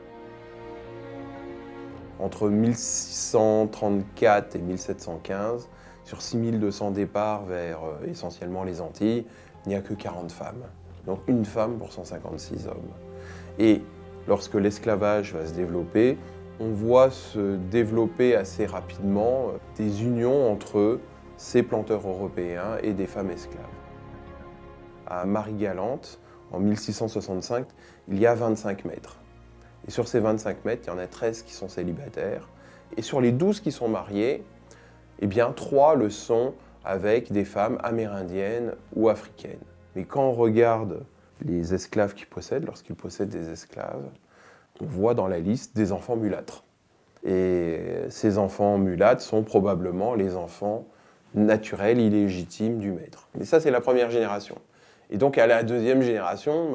Entre 1634 et 1715, sur 6200 départs vers essentiellement les Antilles, il n'y a que 40 femmes. Donc une femme pour 156 hommes. Et lorsque l'esclavage va se développer, on voit se développer assez rapidement des unions entre ces planteurs européens et des femmes esclaves. À Marie-Galante, en 1665, il y a 25 maîtres. Et sur ces 25 maîtres, il y en a 13 qui sont célibataires. Et sur les 12 qui sont mariés, eh bien 3 le sont avec des femmes amérindiennes ou africaines. Mais quand on regarde les esclaves qu'ils possèdent, lorsqu'ils possèdent des esclaves, on voit dans la liste des enfants mulâtres. Et ces enfants mulâtres sont probablement les enfants naturels, illégitimes du maître. Mais ça, c'est la première génération. Et donc, à la deuxième génération,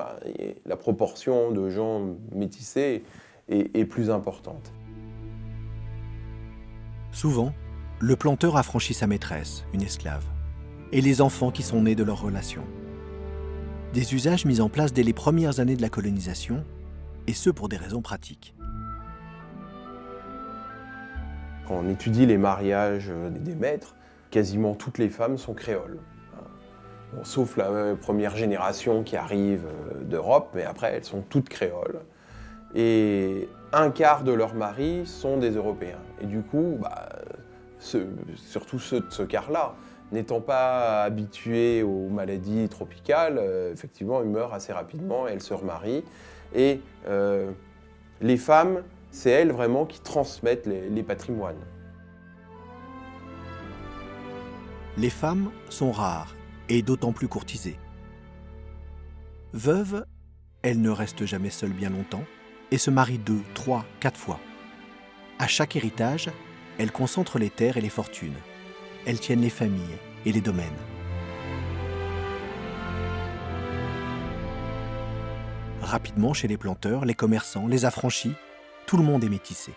la proportion de gens métissés est plus importante. Souvent, le planteur affranchit sa maîtresse, une esclave, et les enfants qui sont nés de leur relation. Des usages mis en place dès les premières années de la colonisation, et ce pour des raisons pratiques. Quand on étudie les mariages des maîtres, quasiment toutes les femmes sont créoles. Bon, sauf la première génération qui arrive d'Europe, mais après elles sont toutes créoles. Et un quart de leurs maris sont des Européens. Et du coup, surtout ceux de ce quart-là, n'étant pas habitués aux maladies tropicales, effectivement, ils meurent assez rapidement et elles se remarient. Et les femmes, c'est elles vraiment qui transmettent les patrimoines. Les femmes sont rares et d'autant plus courtisées. Veuves, elles ne restent jamais seules bien longtemps et se marient 2, 3, 4 fois. À chaque héritage, elles concentrent les terres et les fortunes. Elles tiennent les familles et les domaines. Rapidement, chez les planteurs, les commerçants, les affranchis, tout le monde est métissé.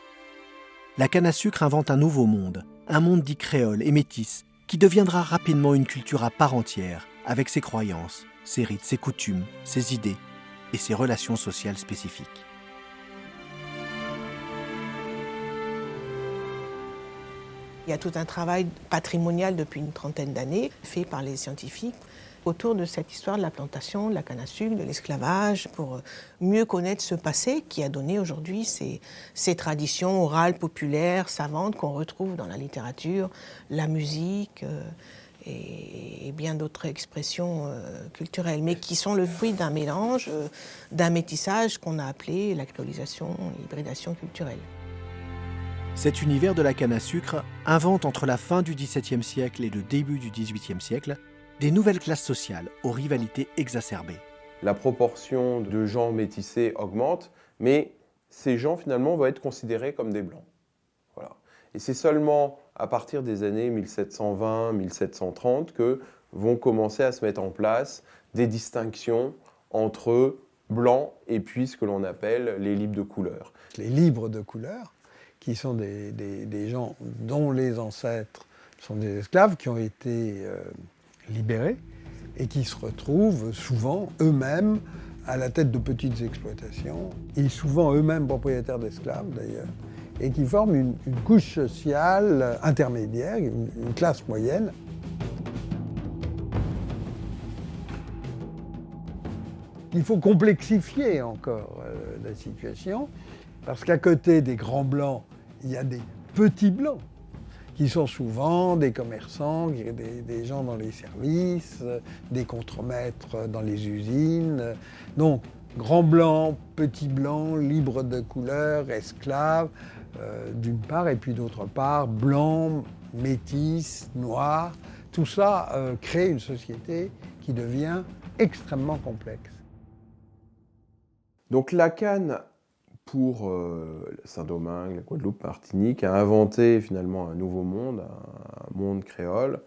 La canne à sucre invente un nouveau monde, un monde dit créole et métis, qui deviendra rapidement une culture à part entière, avec ses croyances, ses rites, ses coutumes, ses idées et ses relations sociales spécifiques. Il y a tout un travail patrimonial depuis une trentaine d'années, fait par les scientifiques, autour de cette histoire de la plantation, de la canne à sucre, de l'esclavage, pour mieux connaître ce passé qui a donné aujourd'hui ces traditions orales, populaires, savantes qu'on retrouve dans la littérature, la musique et bien d'autres expressions culturelles, mais qui sont le fruit d'un mélange, d'un métissage qu'on a appelé la créolisation, l'hybridation culturelle. Cet univers de la canne à sucre invente entre la fin du XVIIe siècle et le début du XVIIIe siècle des nouvelles classes sociales aux rivalités exacerbées. La proportion de gens métissés augmente, mais ces gens finalement vont être considérés comme des blancs. Voilà. Et c'est seulement à partir des années 1720-1730 que vont commencer à se mettre en place des distinctions entre blancs et puis ce que l'on appelle les libres de couleur. Les libres de couleur, qui sont des gens dont les ancêtres sont des esclaves, qui ont été libérés et qui se retrouvent souvent eux-mêmes à la tête de petites exploitations, et souvent eux-mêmes propriétaires d'esclaves d'ailleurs, et qui forment une couche sociale intermédiaire, une classe moyenne. Il faut complexifier encore la situation, parce qu'à côté des grands blancs, il y a des petits blancs, qui sont souvent des commerçants, des gens dans les services, des contremaîtres dans les usines. Donc, grands blancs, petits blancs, libres de couleur, esclaves, d'une part, et puis d'autre part, blancs, métis, noirs. Tout ça crée une société qui devient extrêmement complexe. Donc la canne, pour Saint-Domingue, la Guadeloupe, Martinique, a inventé finalement un nouveau monde, un monde créole,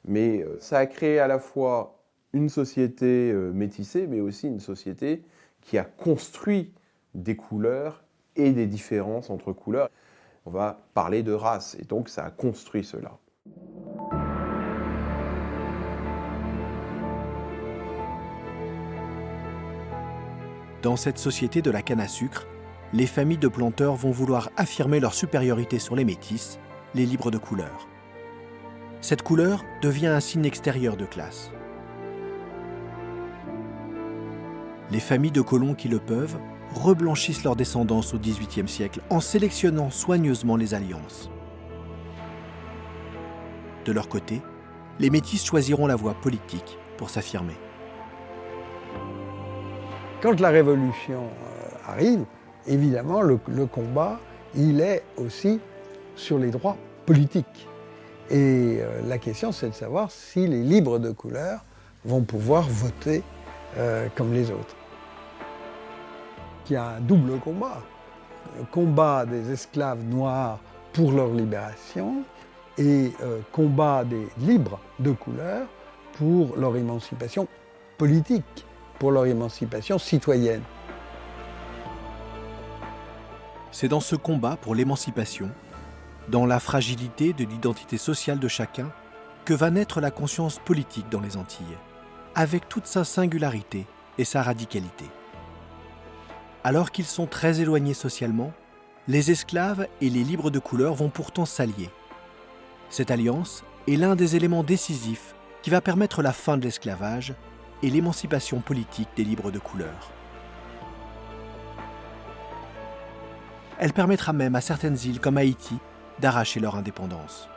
mais ça a créé à la fois une société métissée, mais aussi une société qui a construit des couleurs et des différences entre couleurs. On va parler de race, et donc ça a construit cela. Dans cette société de la canne à sucre, les familles de planteurs vont vouloir affirmer leur supériorité sur les métis, les libres de couleur. Cette couleur devient un signe extérieur de classe. Les familles de colons qui le peuvent reblanchissent leur descendance au XVIIIe siècle en sélectionnant soigneusement les alliances. De leur côté, les métis choisiront la voie politique pour s'affirmer. Quand la Révolution arrive, évidemment, le combat, il est aussi sur les droits politiques. Et la question, c'est de savoir si les libres de couleur vont pouvoir voter comme les autres. Il y a un double combat. Le combat des esclaves noirs pour leur libération et combat des libres de couleur pour leur émancipation politique, pour leur émancipation citoyenne. C'est dans ce combat pour l'émancipation, dans la fragilité de l'identité sociale de chacun, que va naître la conscience politique dans les Antilles, avec toute sa singularité et sa radicalité. Alors qu'ils sont très éloignés socialement, les esclaves et les libres de couleur vont pourtant s'allier. Cette alliance est l'un des éléments décisifs qui va permettre la fin de l'esclavage et l'émancipation politique des libres de couleur. Elle permettra même à certaines îles comme Haïti d'arracher leur indépendance.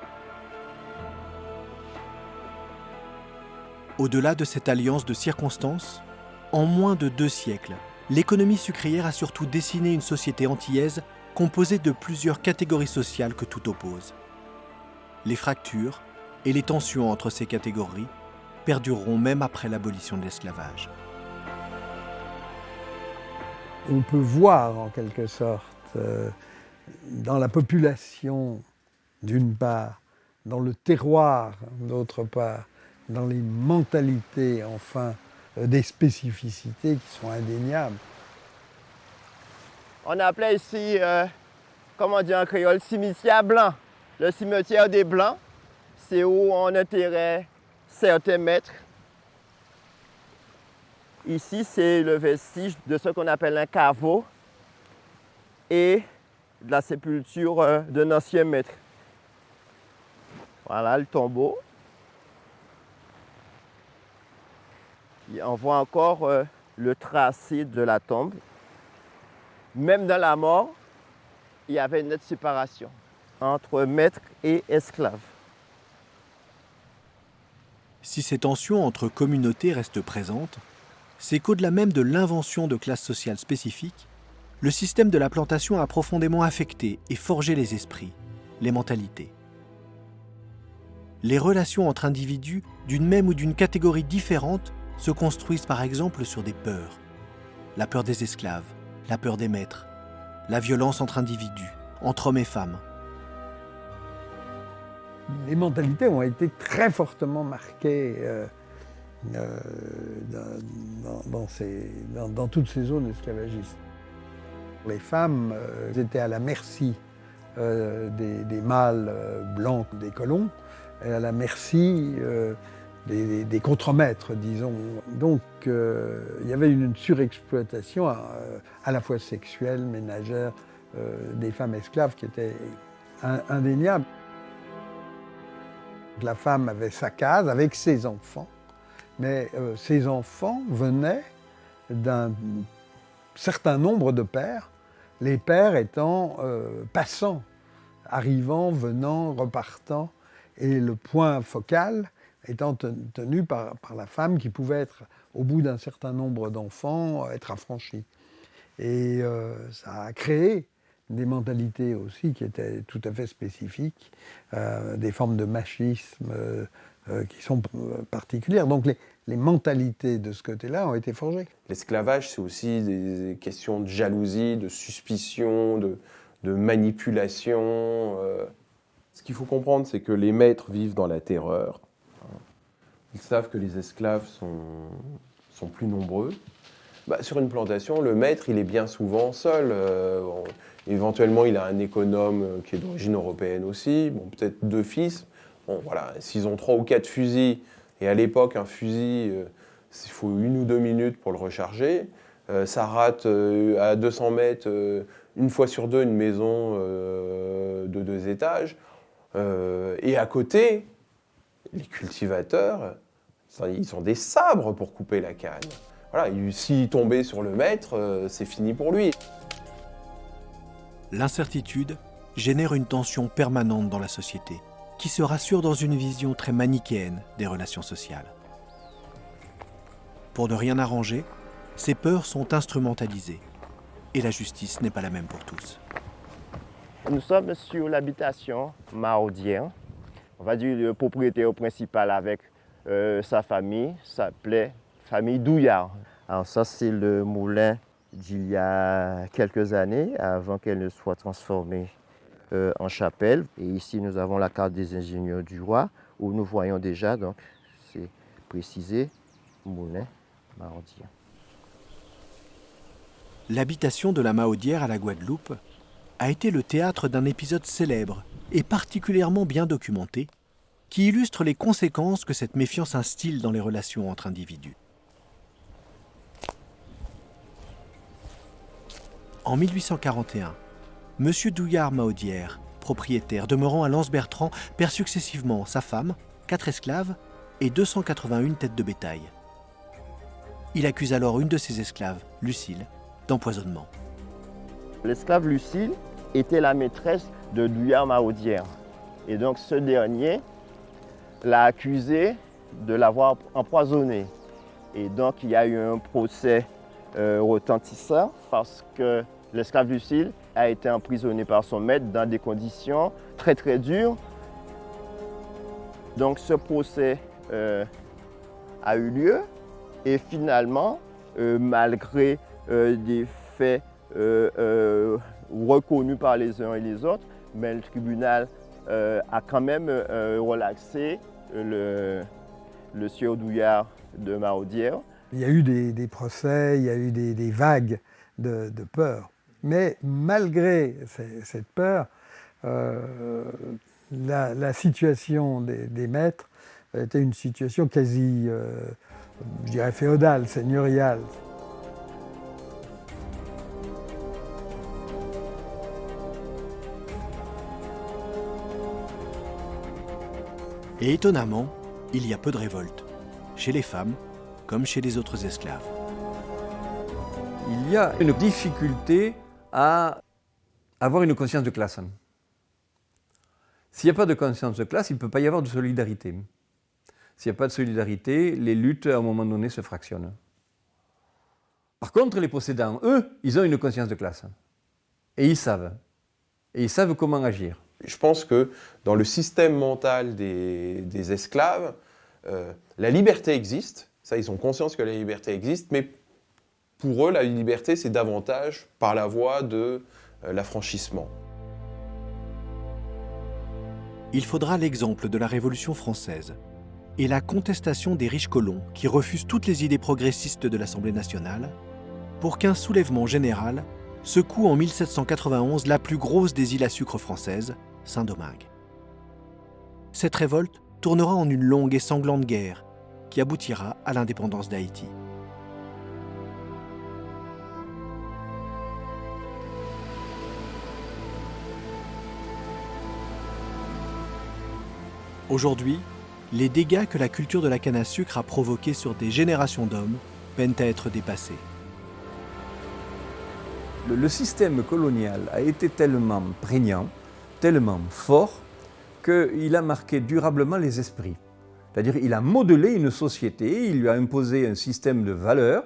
Au-delà de cette alliance de circonstances, en moins de 2 siècles, l'économie sucrière a surtout dessiné une société antillaise composée de plusieurs catégories sociales que tout oppose. Les fractures et les tensions entre ces catégories perdureront même après l'abolition de l'esclavage. On peut voir en quelque sorte dans la population d'une part, dans le terroir d'autre part, dans les mentalités enfin, des spécificités qui sont indéniables. On appelait ici, comment dire en créole, cimetière blanc. Le cimetière des Blancs, c'est où on enterrait certains maîtres. Ici, c'est le vestige de ce qu'on appelle un caveau et de la sépulture d'un ancien maître. Voilà le tombeau. Et on voit encore le tracé de la tombe. Même dans la mort, il y avait une nette séparation entre maître et esclave. Si ces tensions entre communautés restent présentes, c'est qu'au-delà même de l'invention de classes sociales spécifiques, le système de la plantation a profondément affecté et forgé les esprits, les mentalités. Les relations entre individus d'une même ou d'une catégorie différente se construisent par exemple sur des peurs. La peur des esclaves, la peur des maîtres, la violence entre individus, entre hommes et femmes. Les mentalités ont été très fortement marquées dans toutes ces zones esclavagistes. Les femmes étaient à la merci des mâles blancs des colons, et à la merci des contremaîtres, disons. Donc il y avait une surexploitation à la fois sexuelle, ménagère, des femmes esclaves qui était indéniable. La femme avait sa case avec ses enfants, mais ces enfants venaient d'un certain nombre de pères, les pères étant passants, arrivant, venant, repartant, et le point focal étant tenu par la femme qui pouvait être, au bout d'un certain nombre d'enfants, être affranchie. Et ça a créé des mentalités aussi qui étaient tout à fait spécifiques, des formes de machisme qui sont particulières. Donc les mentalités de ce côté-là ont été forgées. L'esclavage, c'est aussi des questions de jalousie, de suspicion, de manipulation. Ce qu'il faut comprendre, c'est que les maîtres vivent dans la terreur. Ils savent que les esclaves sont plus nombreux. Sur une plantation, le maître, il est bien souvent seul. Éventuellement, il a un économe qui est d'origine européenne aussi, peut-être 2 fils. Bon, voilà, s'ils ont 3 ou 4 fusils, et à l'époque, un fusil, il faut 1 ou 2 minutes pour le recharger. Ça rate à 200 mètres, une fois sur 2, une maison de 2 étages. Et à côté, les cultivateurs, ils ont des sabres pour couper la canne. voilà, s'il tombait sur le maître, c'est fini pour lui. L'incertitude génère une tension permanente dans la société, qui se rassure dans une vision très manichéenne des relations sociales. Pour ne rien arranger, ces peurs sont instrumentalisées, et la justice n'est pas la même pour tous. Nous sommes sur l'habitation Mahaudière. On va dire le propriétaire principal avec sa famille s'appelait famille Douillard. Alors ça, c'est le moulin d'il y a quelques années, avant qu'elle ne soit transformée en chapelle. Et ici, nous avons la carte des ingénieurs du roi, où nous voyons déjà, donc, c'est précisé, moulin Mahaudière. L'habitation de la Mahaudière à la Guadeloupe a été le théâtre d'un épisode célèbre et particulièrement bien documenté, qui illustre les conséquences que cette méfiance instille dans les relations entre individus. En 1841, M. Douillard Mahaudière, propriétaire demeurant à Lens-Bertrand, perd successivement sa femme, 4 esclaves et 281 têtes de bétail. Il accuse alors une de ses esclaves, Lucille, d'empoisonnement. L'esclave Lucille était la maîtresse de Douillard Mahaudière. Et donc ce dernier l'a accusé de l'avoir empoisonné. Et donc il y a eu un procès retentissant parce que l'esclave Lucille a été emprisonné par son maître dans des conditions très très dures. Donc ce procès a eu lieu et finalement, malgré des faits reconnus par les uns et les autres, mais le tribunal a quand même relaxé le sieur Douillard de Mahaudière. Il y a eu des procès, il y a eu des vagues de peur. Mais malgré cette peur, la situation des maîtres était une situation quasi, je dirais, féodale, seigneuriale. Et étonnamment, il y a peu de révoltes, chez les femmes comme chez les autres esclaves. Il y a une difficulté à avoir une conscience de classe. S'il n'y a pas de conscience de classe, il ne peut pas y avoir de solidarité. S'il n'y a pas de solidarité, les luttes, à un moment donné, se fractionnent. Par contre, les possédants, eux, ils ont une conscience de classe. Et ils savent. Et ils savent comment agir. Je pense que dans le système mental des esclaves, la liberté existe. Ça, ils ont conscience que la liberté existe, mais pour eux, la liberté, c'est davantage par la voie de l'affranchissement. Il faudra l'exemple de la Révolution française et la contestation des riches colons qui refusent toutes les idées progressistes de l'Assemblée nationale pour qu'un soulèvement général secoue en 1791 la plus grosse des îles à sucre françaises, Saint-Domingue. Cette révolte tournera en une longue et sanglante guerre qui aboutira à l'indépendance d'Haïti. Aujourd'hui, les dégâts que la culture de la canne à sucre a provoqués sur des générations d'hommes peinent à être dépassés. Le système colonial a été tellement prégnant, tellement fort, qu'il a marqué durablement les esprits. C'est-à-dire qu'il a modelé une société, il lui a imposé un système de valeurs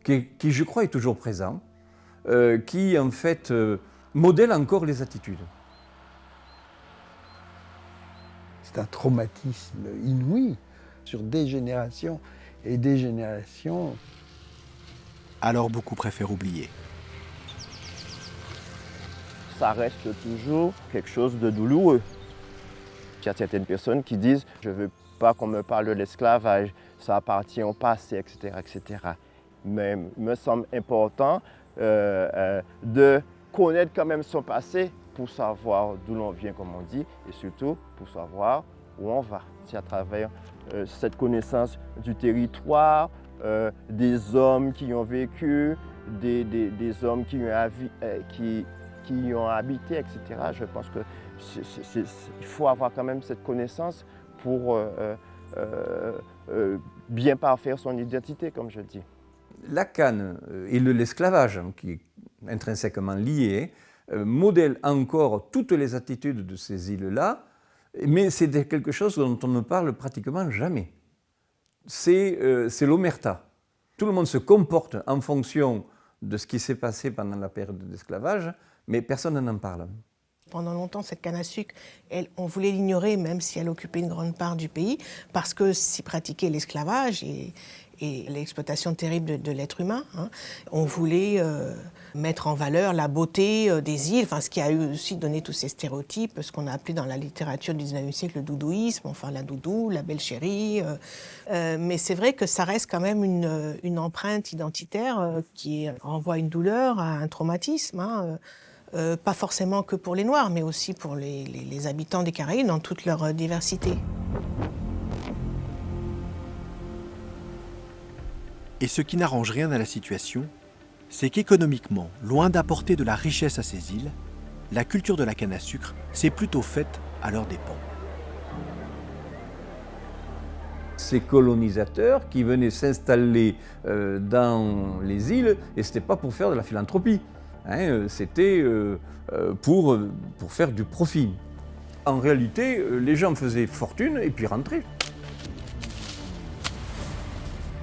qui je crois, est toujours présent, qui en fait modèle encore les attitudes. C'est un traumatisme inouï sur des générations et des générations. Alors beaucoup préfèrent oublier. Ça reste toujours quelque chose de douloureux. Il y a certaines personnes qui disent « je ne veux pas qu'on me parle de l'esclavage, ça appartient au passé, etc. etc. » Mais il me semble important de connaître quand même son passé pour savoir d'où l'on vient, comme on dit, et surtout pour savoir où on va. C'est à travers cette connaissance du territoire, des hommes qui y ont vécu, des hommes qui y ont habité, etc. Je pense qu'il faut avoir quand même cette connaissance pour bien parfaire son identité, comme je dis. la canne et l'esclavage, qui est intrinsèquement lié, modèlent encore toutes les attitudes de ces îles-là, mais c'est quelque chose dont on ne parle pratiquement jamais. C'est l'omerta. Tout le monde se comporte en fonction de ce qui s'est passé pendant la période d'esclavage, mais personne n'en parle. Pendant longtemps, cette canne à sucre, on voulait l'ignorer, même si elle occupait une grande part du pays, parce que s'y pratiquait l'esclavage et l'exploitation terrible de l'être humain. On voulait mettre en valeur la beauté des îles, ce qui a aussi donné tous ces stéréotypes, ce qu'on a appelé dans la littérature du 19e siècle le doudouisme, la doudou, la belle chérie. Mais c'est vrai que ça reste quand même une empreinte identitaire qui renvoie à une douleur, à un traumatisme. Pas forcément que pour les Noirs, mais aussi pour les habitants des Caraïbes dans toute leur diversité. Et ce qui n'arrange rien à la situation, c'est qu'économiquement, loin d'apporter de la richesse à ces îles, la culture de la canne à sucre s'est plutôt faite à leurs dépens. Ces colonisateurs qui venaient s'installer dans les îles, et ce n'était pas pour faire de la philanthropie, c'était pour faire du profit. En réalité, les gens faisaient fortune et puis rentraient.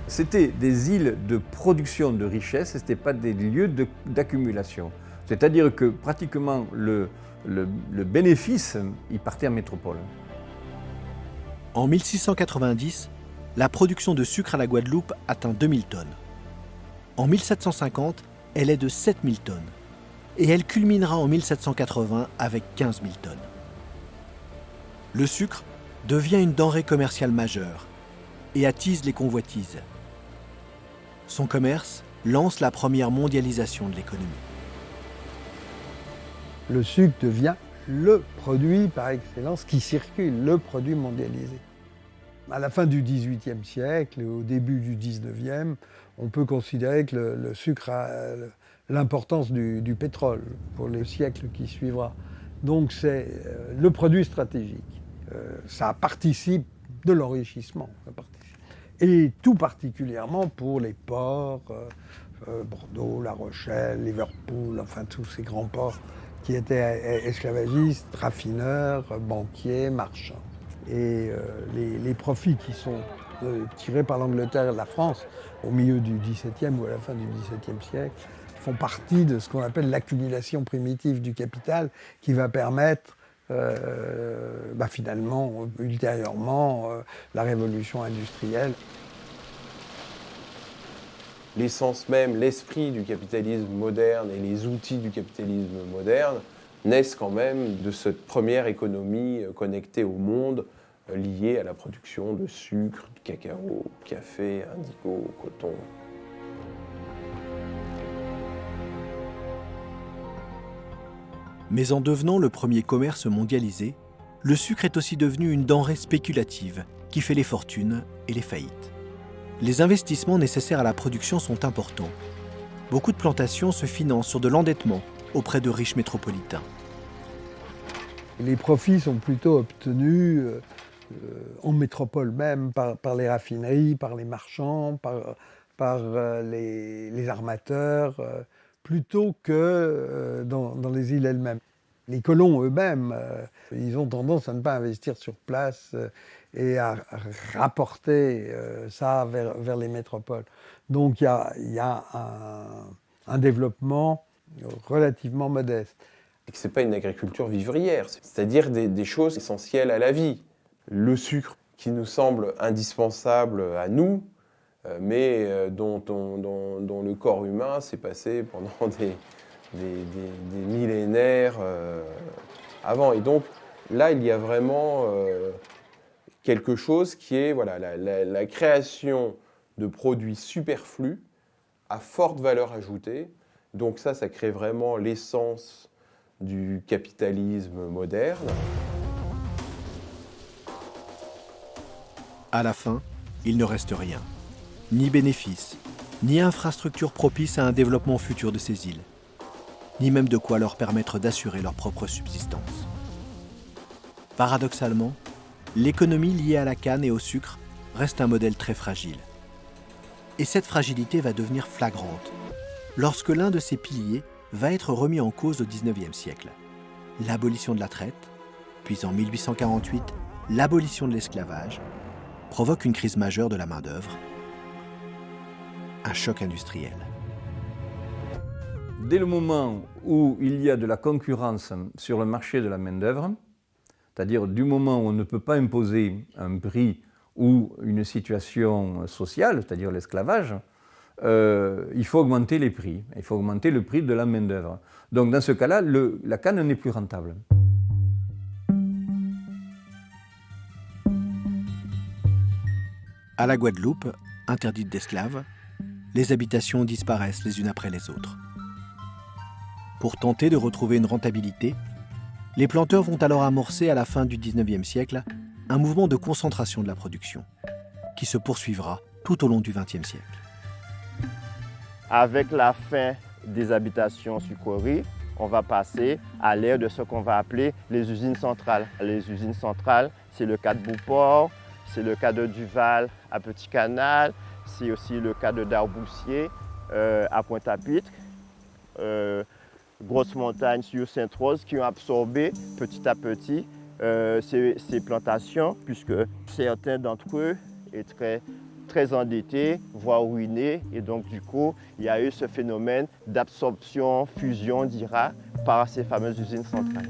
C'était des îles de production de richesse, ce n'étaient pas des lieux d'accumulation. C'est-à-dire que pratiquement le bénéfice, il partait en métropole. En 1690, la production de sucre à la Guadeloupe atteint 2000 tonnes. En 1750, elle est de 7000 tonnes. Et elle culminera en 1780 avec 15 000 tonnes. Le sucre devient une denrée commerciale majeure et attise les convoitises. Son commerce lance la première mondialisation de l'économie. Le sucre devient le produit par excellence qui circule, le produit mondialisé. À la fin du XVIIIe siècle et au début du XIXe, on peut considérer que le sucre a l'importance du pétrole pour les siècles qui suivra. Donc c'est le produit stratégique. Ça participe de l'enrichissement. Et tout particulièrement pour les ports, Bordeaux, La Rochelle, Liverpool, tous ces grands ports qui étaient esclavagistes, raffineurs, banquiers, marchands. Et les profits qui sont tirés par l'Angleterre et la France au milieu du XVIIe ou à la fin du XVIIe siècle font partie de ce qu'on appelle l'accumulation primitive du capital qui va permettre finalement, ultérieurement, la révolution industrielle. L'essence même, l'esprit du capitalisme moderne et les outils du capitalisme moderne naissent quand même de cette première économie connectée au monde, liée à la production de sucre, de cacao, café, indigo, coton. Mais en devenant le premier commerce mondialisé, le sucre est aussi devenu une denrée spéculative qui fait les fortunes et les faillites. Les investissements nécessaires à la production sont importants. Beaucoup de plantations se financent sur de l'endettement auprès de riches métropolitains. Les profits sont plutôt obtenus en métropole même, par les raffineries, par les marchands, par les armateurs, plutôt que dans les îles elles-mêmes. Les colons eux-mêmes, ils ont tendance à ne pas investir sur place et à rapporter ça vers les métropoles. Donc il y a un développement relativement modeste. Ce n'est pas une agriculture vivrière, c'est-à-dire des choses essentielles à la vie. Le sucre qui nous semble indispensable à nous, mais dont le corps humain s'est passé pendant des millénaires avant. Et donc là, il y a vraiment quelque chose qui est la création de produits superflus à forte valeur ajoutée. Donc ça crée vraiment l'essence du capitalisme moderne. À la fin, il ne reste rien. Ni bénéfices, ni infrastructures propices à un développement futur de ces îles, ni même de quoi leur permettre d'assurer leur propre subsistance. Paradoxalement, l'économie liée à la canne et au sucre reste un modèle très fragile. Et cette fragilité va devenir flagrante lorsque l'un de ces piliers va être remis en cause au XIXe siècle. L'abolition de la traite, puis en 1848, l'abolition de l'esclavage, provoque une crise majeure de la main-d'œuvre, un choc industriel. Dès le moment où il y a de la concurrence sur le marché de la main-d'œuvre, c'est-à-dire du moment où on ne peut pas imposer un prix ou une situation sociale, c'est-à-dire l'esclavage, il faut augmenter les prix, il faut augmenter le prix de la main-d'œuvre. Donc dans ce cas-là, la canne n'est plus rentable. À la Guadeloupe, interdite d'esclaves, les habitations disparaissent les unes après les autres. Pour tenter de retrouver une rentabilité, les planteurs vont alors amorcer à la fin du XIXe siècle un mouvement de concentration de la production, qui se poursuivra tout au long du XXe siècle. Avec la fin des habitations sucreries, on va passer à l'ère de ce qu'on va appeler les usines centrales. Les usines centrales, c'est le cas de Beauport, c'est le cas de Duval à Petit Canal, c'est aussi le cas de Darboussier à Pointe-à-Pitre, Grosse Montagne sur Sainte-Rose qui ont absorbé petit à petit ces plantations, puisque certains d'entre eux étaient très endettés, voire ruinés, et donc du coup, il y a eu ce phénomène d'absorption, fusion, on dira, par ces fameuses usines centrales.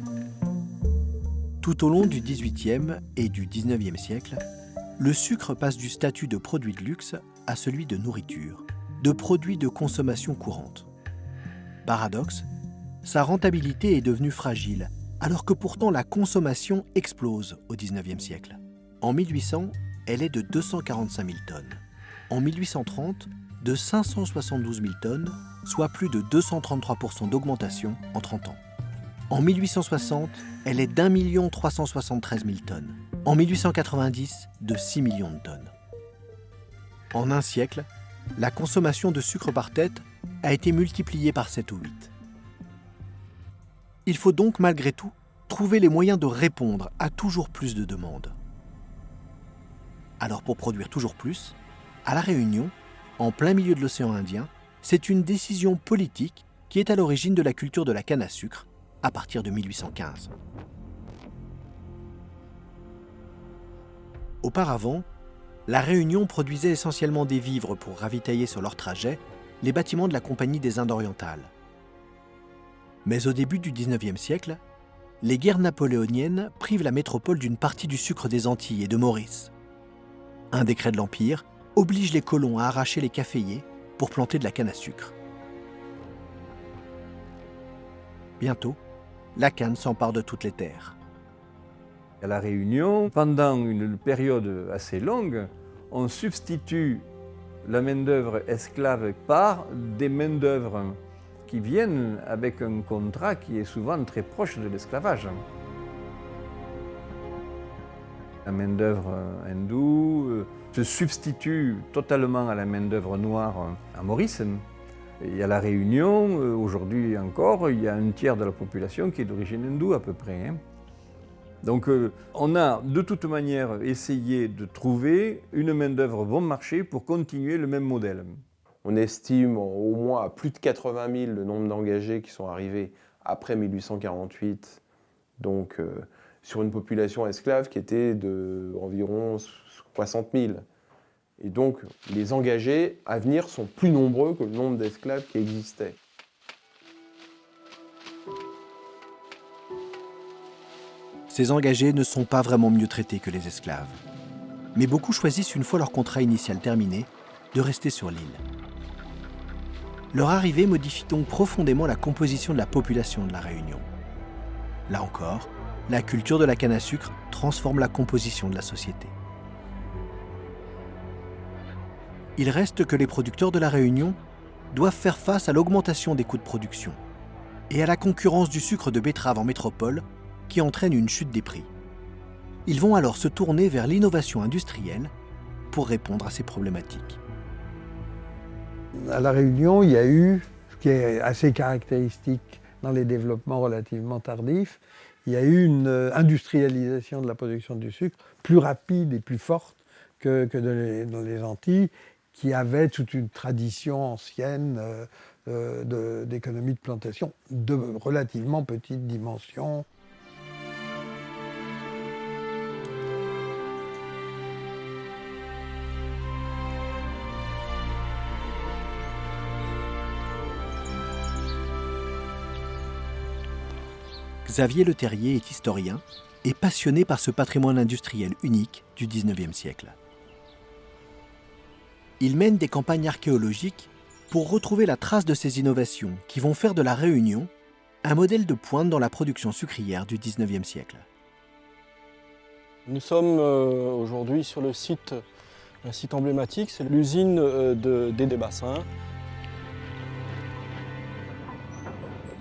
Tout au long du XVIIIe et du XIXe siècle, le sucre passe du statut de produit de luxe à celui de nourriture, de produit de consommation courante. Paradoxe, sa rentabilité est devenue fragile, alors que pourtant la consommation explose au XIXe siècle. En 1800, elle est de 245 000 tonnes. En 1830, de 572 000 tonnes, soit plus de 233% d'augmentation en 30 ans. En 1860, elle est d'1 373 000 tonnes. En 1890, de 6 millions de tonnes. En un siècle, la consommation de sucre par tête a été multipliée par 7 ou 8. Il faut donc malgré tout trouver les moyens de répondre à toujours plus de demandes. Alors pour produire toujours plus, à La Réunion, en plein milieu de l'océan Indien, c'est une décision politique qui est à l'origine de la culture de la canne à sucre à partir de 1815. Auparavant, La Réunion produisait essentiellement des vivres pour ravitailler sur leur trajet les bâtiments de la Compagnie des Indes orientales. Mais au début du XIXe siècle, les guerres napoléoniennes privent la métropole d'une partie du sucre des Antilles et de Maurice. Un décret de l'Empire oblige les colons à arracher les caféiers pour planter de la canne à sucre. Bientôt, la canne s'empare de toutes les terres. À La Réunion, pendant une période assez longue, on substitue la main-d'œuvre esclave par des main-d'œuvre qui viennent avec un contrat qui est souvent très proche de l'esclavage. La main-d'œuvre hindoue se substitue totalement à la main-d'œuvre noire à Maurice. Et à La Réunion, aujourd'hui encore, il y a un tiers de la population qui est d'origine hindoue à peu près. Donc on a de toute manière essayé de trouver une main-d'œuvre bon marché pour continuer le même modèle. On estime au moins à plus de 80 000 le nombre d'engagés qui sont arrivés après 1848, donc sur une population esclave qui était d'environ 60 000. Et donc les engagés à venir sont plus nombreux que le nombre d'esclaves qui existaient. Ces engagés ne sont pas vraiment mieux traités que les esclaves. Mais beaucoup choisissent, une fois leur contrat initial terminé, de rester sur l'île. Leur arrivée modifie donc profondément la composition de la population de La Réunion. Là encore, la culture de la canne à sucre transforme la composition de la société. Il reste que les producteurs de La Réunion doivent faire face à l'augmentation des coûts de production et à la concurrence du sucre de betterave en métropole qui entraîne une chute des prix. Ils vont alors se tourner vers l'innovation industrielle pour répondre à ces problématiques. À La Réunion, il y a eu, ce qui est assez caractéristique dans les développements relativement tardifs, il y a eu une industrialisation de la production du sucre plus rapide et plus forte que dans les Antilles, qui avait toute une tradition ancienne d'économie de plantation de relativement petite dimension. Xavier Le Terrier est historien et passionné par ce patrimoine industriel unique du XIXe siècle. Il mène des campagnes archéologiques pour retrouver la trace de ces innovations qui vont faire de la Réunion un modèle de pointe dans la production sucrière du XIXe siècle. Nous sommes aujourd'hui sur un site emblématique, c'est l'usine des Bassins.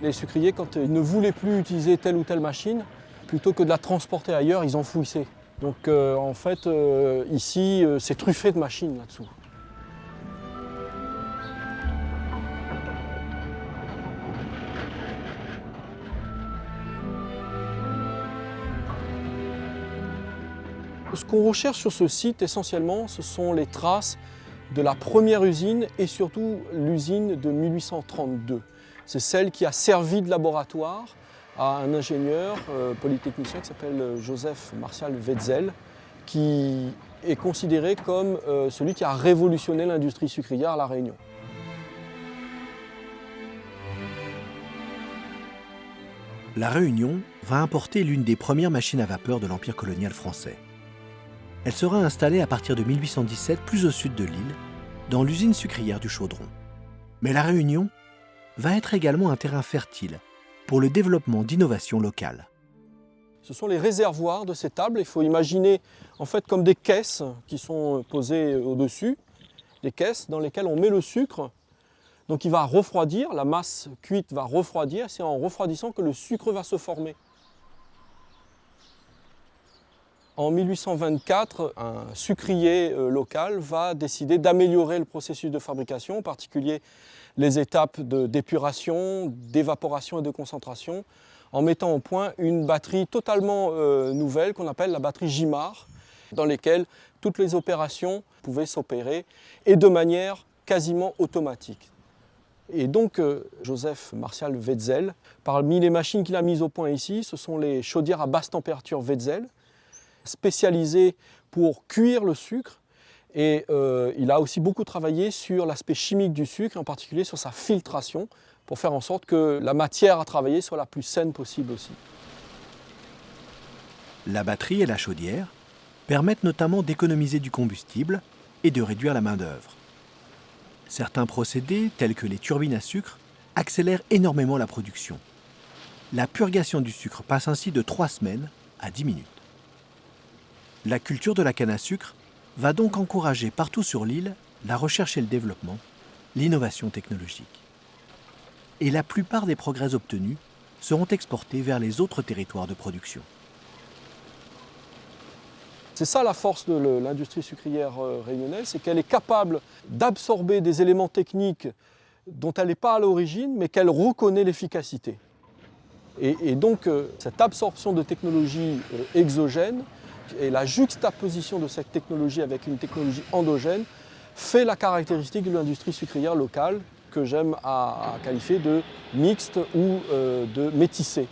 Les sucriers, quand ils ne voulaient plus utiliser telle ou telle machine, plutôt que de la transporter ailleurs, ils enfouissaient. Donc en fait, ici, c'est truffé de machines là-dessous. Ce qu'on recherche sur ce site, essentiellement, ce sont les traces de la première usine et surtout l'usine de 1832. C'est celle qui a servi de laboratoire à un ingénieur polytechnicien qui s'appelle Joseph Martial Wetzel, qui est considéré comme celui qui a révolutionné l'industrie sucrière à La Réunion. La Réunion va importer l'une des premières machines à vapeur de l'Empire colonial français. Elle sera installée à partir de 1817 plus au sud de l'île, dans l'usine sucrière du Chaudron. Mais La Réunion va être également un terrain fertile pour le développement d'innovations locales. Ce sont les réservoirs de ces tables. Il faut imaginer en fait comme des caisses qui sont posées au-dessus, des caisses dans lesquelles on met le sucre. Donc il va refroidir, la masse cuite va refroidir, c'est en refroidissant que le sucre va se former. En 1824, un sucrier local va décider d'améliorer le processus de fabrication, en particulier les étapes d'épuration, d'évaporation et de concentration, en mettant au point une batterie totalement nouvelle qu'on appelle la batterie Gimard, dans laquelle toutes les opérations pouvaient s'opérer et de manière quasiment automatique. Et donc Joseph Martial Wetzel, parmi les machines qu'il a mises au point ici, ce sont les chaudières à basse température Wetzel, spécialisées pour cuire le sucre. Et il a aussi beaucoup travaillé sur l'aspect chimique du sucre, en particulier sur sa filtration, pour faire en sorte que la matière à travailler soit la plus saine possible aussi. La batterie et la chaudière permettent notamment d'économiser du combustible et de réduire la main-d'œuvre. Certains procédés, tels que les turbines à sucre, accélèrent énormément la production. La purgation du sucre passe ainsi de 3 semaines à 10 minutes. La culture de la canne à sucre va donc encourager partout sur l'île la recherche et le développement, l'innovation technologique. Et la plupart des progrès obtenus seront exportés vers les autres territoires de production. C'est ça la force de l'industrie sucrière réunionnaise, c'est qu'elle est capable d'absorber des éléments techniques dont elle n'est pas à l'origine, mais qu'elle reconnaît l'efficacité. Et donc cette absorption de technologies exogènes et la juxtaposition de cette technologie avec une technologie endogène fait la caractéristique de l'industrie sucrière locale que j'aime à qualifier de mixte ou de métissée.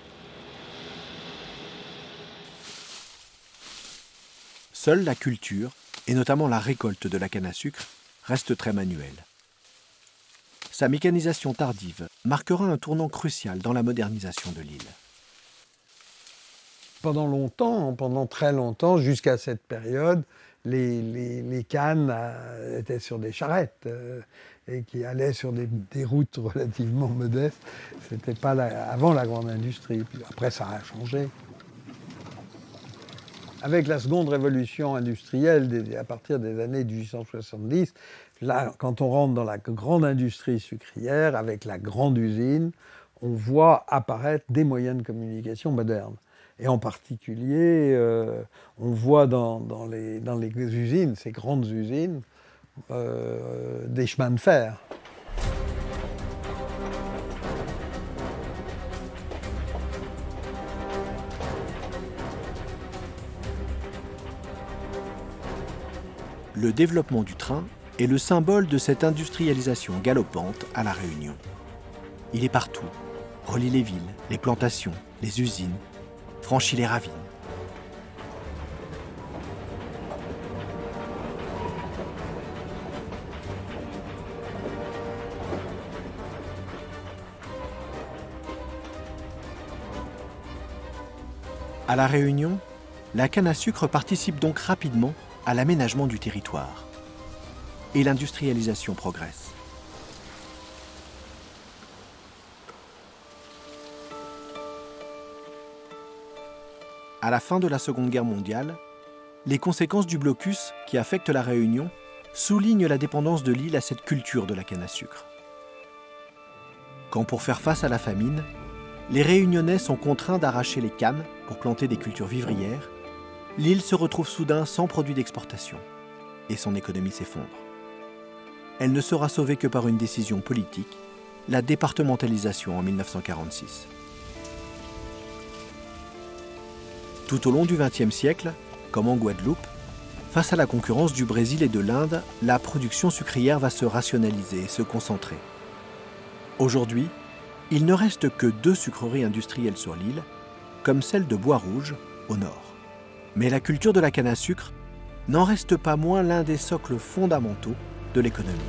Seule la culture, et notamment la récolte de la canne à sucre, reste très manuelle. Sa mécanisation tardive marquera un tournant crucial dans la modernisation de l'île. Pendant très longtemps, jusqu'à cette période, les cannes étaient sur des charrettes et qui allaient sur des routes relativement modestes. C'était pas avant la grande industrie. Puis après, ça a changé. Avec la seconde révolution industrielle, à partir des années 1870, là, quand on rentre dans la grande industrie sucrière, avec la grande usine, on voit apparaître des moyens de communication modernes. Et en particulier, on voit dans les usines, ces grandes usines, des chemins de fer. Le développement du train est le symbole de cette industrialisation galopante à La Réunion. Il est partout, relie les villes, les plantations, les usines, franchit les ravines. À La Réunion, la canne à sucre participe donc rapidement à l'aménagement du territoire. Et l'industrialisation progresse. À la fin de la Seconde Guerre mondiale, les conséquences du blocus qui affecte La Réunion soulignent la dépendance de l'île à cette culture de la canne à sucre. Quand pour faire face à la famine, les Réunionnais sont contraints d'arracher les cannes pour planter des cultures vivrières, l'île se retrouve soudain sans produits d'exportation et son économie s'effondre. Elle ne sera sauvée que par une décision politique, la départementalisation en 1946. Tout au long du XXe siècle, comme en Guadeloupe, face à la concurrence du Brésil et de l'Inde, la production sucrière va se rationaliser et se concentrer. Aujourd'hui, il ne reste que 2 sucreries industrielles sur l'île, comme celle de Bois-Rouge, au nord. Mais la culture de la canne à sucre n'en reste pas moins l'un des socles fondamentaux de l'économie.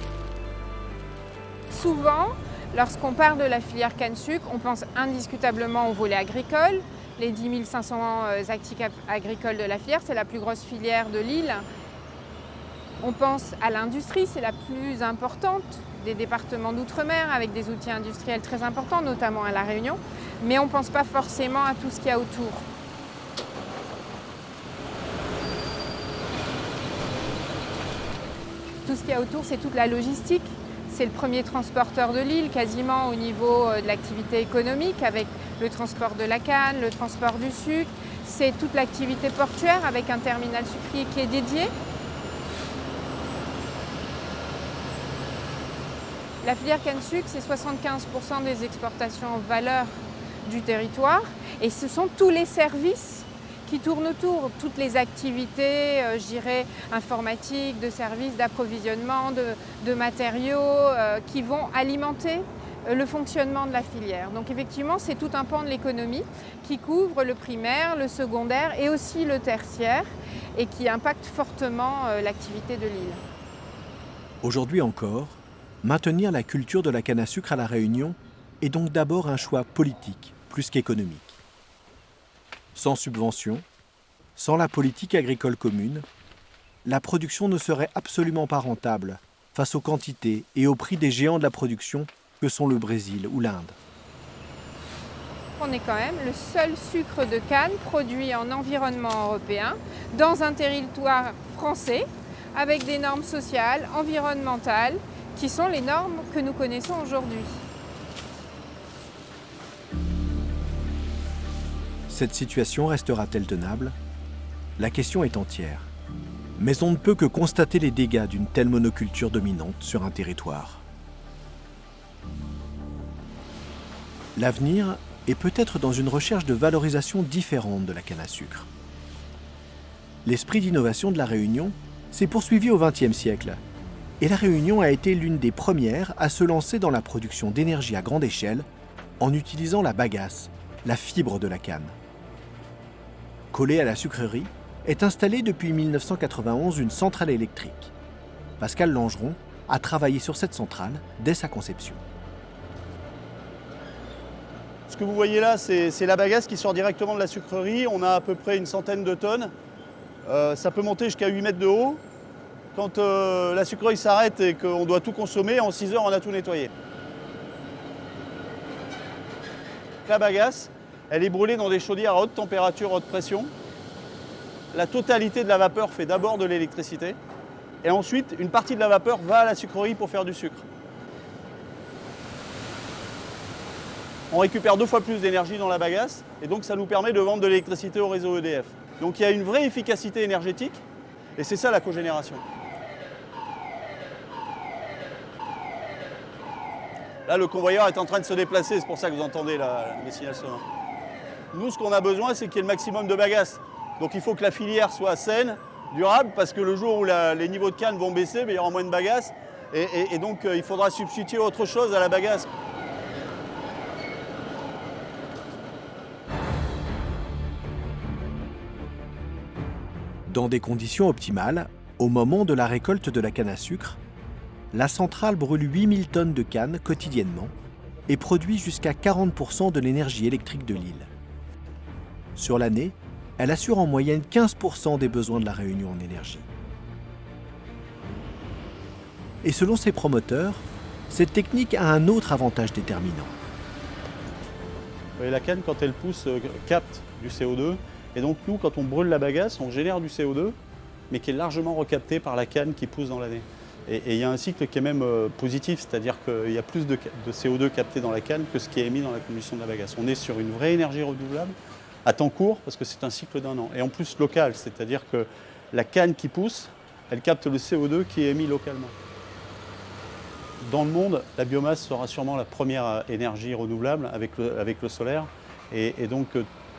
Souvent, lorsqu'on parle de la filière canne-sucre, on pense indiscutablement au volet agricole. Les 10 500 actifs agricoles de la filière, c'est la plus grosse filière de l'île. On pense à l'industrie, c'est la plus importante des départements d'outre-mer, avec des outils industriels très importants, notamment à La Réunion, mais on ne pense pas forcément à tout ce qu'il y a autour. Tout ce qu'il y a autour, c'est toute la logistique. C'est le premier transporteur de l'île, quasiment au niveau de l'activité économique, avec le transport de la canne, le transport du sucre. C'est toute l'activité portuaire, avec un terminal sucrier qui est dédié. La filière canne-sucre, c'est 75% des exportations en valeur du territoire. Et ce sont tous les services qui tournent autour, toutes les activités, je dirais, informatiques, de services, d'approvisionnement, de matériaux qui vont alimenter le fonctionnement de la filière. Donc effectivement, c'est tout un pan de l'économie qui couvre le primaire, le secondaire et aussi le tertiaire et qui impacte fortement l'activité de l'île. Aujourd'hui encore, maintenir la culture de la canne à sucre à La Réunion est donc d'abord un choix politique plus qu'économique. Sans subvention, sans la politique agricole commune, la production ne serait absolument pas rentable face aux quantités et aux prix des géants de la production que sont le Brésil ou l'Inde. On est quand même le seul sucre de canne produit en environnement européen, dans un territoire français, avec des normes sociales, environnementales, qui sont les normes que nous connaissons aujourd'hui. Cette situation restera-t-elle tenable ? La question est entière. Mais on ne peut que constater les dégâts d'une telle monoculture dominante sur un territoire. L'avenir est peut-être dans une recherche de valorisation différente de la canne à sucre. L'esprit d'innovation de La Réunion s'est poursuivi au XXe siècle, et La Réunion a été l'une des premières à se lancer dans la production d'énergie à grande échelle en utilisant la bagasse, la fibre de la canne. Collée à la sucrerie, est installée depuis 1991 une centrale électrique. Pascal Langeron a travaillé sur cette centrale dès sa conception. Ce que vous voyez là, c'est la bagasse qui sort directement de la sucrerie. On a à peu près une centaine de tonnes. Ça peut monter jusqu'à 8 mètres de haut. Quand la sucrerie s'arrête et qu'on doit tout consommer, en 6 heures, on a tout nettoyé. La bagasse, elle est brûlée dans des chaudières à haute température, haute pression. La totalité de la vapeur fait d'abord de l'électricité. Et ensuite, une partie de la vapeur va à la sucrerie pour faire du sucre. On récupère 2 fois plus d'énergie dans la bagasse et donc ça nous permet de vendre de l'électricité au réseau EDF. Donc il y a une vraie efficacité énergétique et c'est ça la cogénération. Là, le convoyeur est en train de se déplacer, c'est pour ça que vous entendez les signaux sonores. Nous, ce qu'on a besoin, c'est qu'il y ait le maximum de bagasse. Donc il faut que la filière soit saine, durable parce que le jour où les niveaux de canne vont baisser, il y aura moins de bagasse et donc il faudra substituer autre chose à la bagasse. Dans des conditions optimales, au moment de la récolte de la canne à sucre, la centrale brûle 8000 tonnes de canne quotidiennement et produit jusqu'à 40% de l'énergie électrique de l'île. Sur l'année, elle assure en moyenne 15% des besoins de la Réunion en énergie. Et selon ses promoteurs, cette technique a un autre avantage déterminant. Et la canne, quand elle pousse, capte du CO2. Et donc nous, quand on brûle la bagasse, on génère du CO2, mais qui est largement recapté par la canne qui pousse dans l'année. Et il y a un cycle qui est même positif, c'est-à-dire qu'il y a plus de CO2 capté dans la canne que ce qui est émis dans la combustion de la bagasse. On est sur une vraie énergie renouvelable à temps court, parce que c'est un cycle d'1 an. Et en plus local, c'est-à-dire que la canne qui pousse, elle capte le CO2 qui est émis localement. Dans le monde, la biomasse sera sûrement la première énergie renouvelable avec le solaire. Et donc,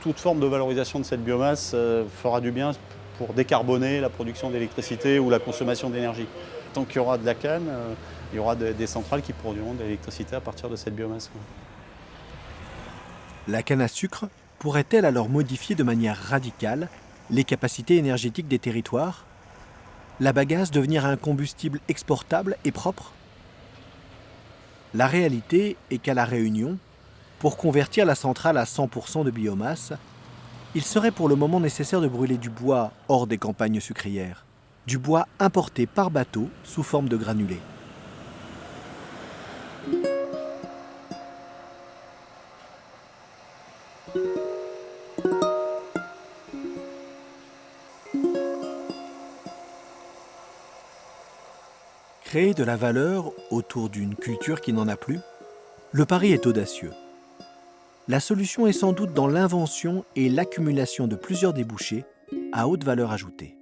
toute forme de valorisation de cette biomasse fera du bien pour décarboner la production d'électricité ou la consommation d'énergie. Tant qu'il y aura de la canne, il y aura des centrales qui produiront de l'électricité à partir de cette biomasse. La canne à sucre pourrait-elle alors modifier de manière radicale les capacités énergétiques des territoires? La bagasse devenir un combustible exportable et propre? La réalité est qu'à La Réunion, pour convertir la centrale à 100% de biomasse, il serait pour le moment nécessaire de brûler du bois hors des campagnes sucrières, du bois importé par bateau sous forme de granulés. Créer de la valeur autour d'une culture qui n'en a plus, le pari est audacieux. La solution est sans doute dans l'invention et l'accumulation de plusieurs débouchés à haute valeur ajoutée.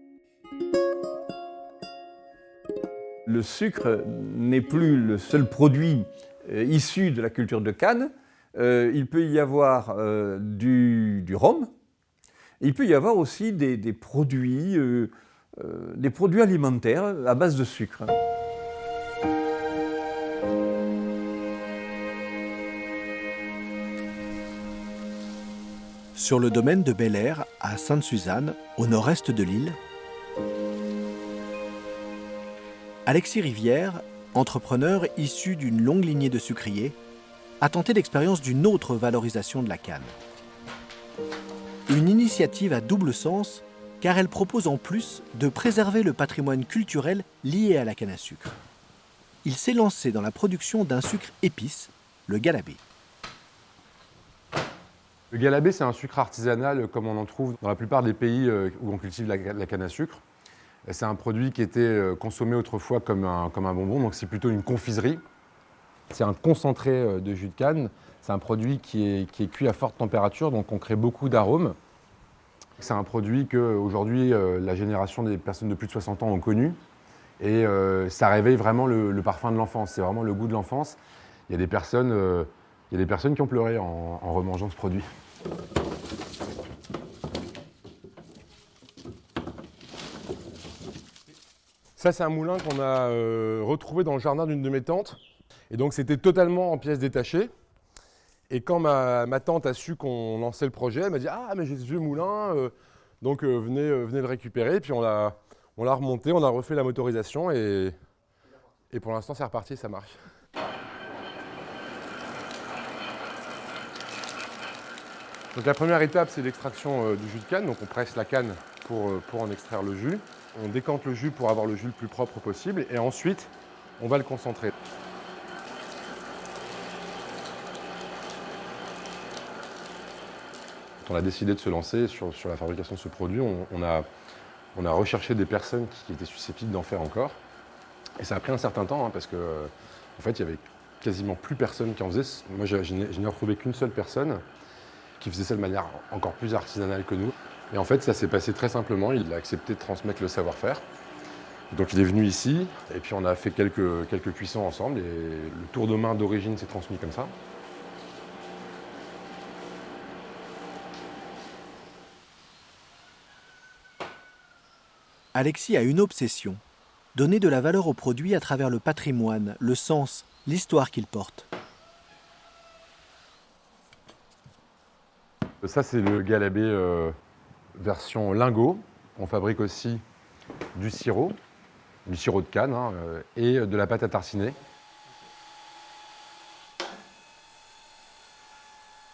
Le sucre n'est plus le seul produit issu de la culture de canne. Il peut y avoir du rhum. Il peut y avoir aussi des produits alimentaires à base de sucre. Sur le domaine de Bel-Air, à Sainte-Suzanne, au nord-est de l'île, Alexis Rivière, entrepreneur issu d'une longue lignée de sucriers, a tenté l'expérience d'une autre valorisation de la canne. Une initiative à double sens, car elle propose en plus de préserver le patrimoine culturel lié à la canne à sucre. Il s'est lancé dans la production d'un sucre épice, le galabé. Le galabé, c'est un sucre artisanal comme on en trouve dans la plupart des pays où on cultive la canne à sucre. C'est un produit qui était consommé autrefois comme un bonbon, donc c'est plutôt une confiserie. C'est un concentré de jus de canne. C'est un produit qui est cuit à forte température, donc on crée beaucoup d'arômes. C'est un produit qu'aujourd'hui, la génération des personnes de plus de 60 ans ont connu. Et ça réveille vraiment le parfum de l'enfance, c'est vraiment le goût de l'enfance. Il y a des personnes qui ont pleuré en remangeant ce produit. Ça, c'est un moulin qu'on a retrouvé dans le jardin d'une de mes tantes. Et donc, c'était totalement en pièces détachées. Et quand ma tante a su qu'on lançait le projet, elle m'a dit « Ah, mais j'ai ce vieux moulin, donc venez le récupérer. » Puis on l'a remonté, on a refait la motorisation et pour l'instant, c'est reparti, ça marche. Donc la première étape, c'est l'extraction du jus de canne. Donc on presse la canne pour en extraire le jus. On décante le jus pour avoir le jus le plus propre possible. Et ensuite, on va le concentrer. Quand on a décidé de se lancer sur la fabrication de ce produit, on a recherché des personnes qui étaient susceptibles d'en faire encore. Et ça a pris un certain temps, parce que en fait, il y avait quasiment plus personne qui en faisait. Moi, je n'ai retrouvé qu'une seule personne qui faisait ça de manière encore plus artisanale que nous. Et en fait, ça s'est passé très simplement. Il a accepté de transmettre le savoir-faire. Donc il est venu ici, et puis on a fait quelques cuissons ensemble, et le tour de main d'origine s'est transmis comme ça. Alexis a une obsession, donner de la valeur au produit à travers le patrimoine, le sens, l'histoire qu'il porte. Ça, c'est le galabé version lingot. On fabrique aussi du sirop de canne et de la pâte à tartiner.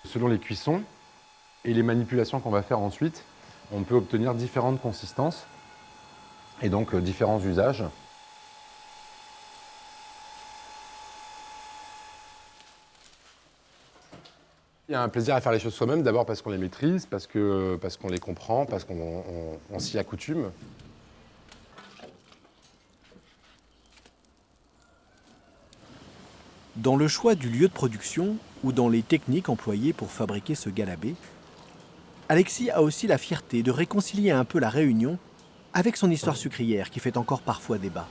Selon les cuissons et les manipulations qu'on va faire ensuite, on peut obtenir différentes consistances et donc différents usages. Il y a un plaisir à faire les choses soi-même, d'abord parce qu'on les maîtrise, parce qu'on les comprend, parce qu'on s'y accoutume. Dans le choix du lieu de production ou dans les techniques employées pour fabriquer ce galabé, Alexis a aussi la fierté de réconcilier un peu la Réunion avec son histoire sucrière qui fait encore parfois débat.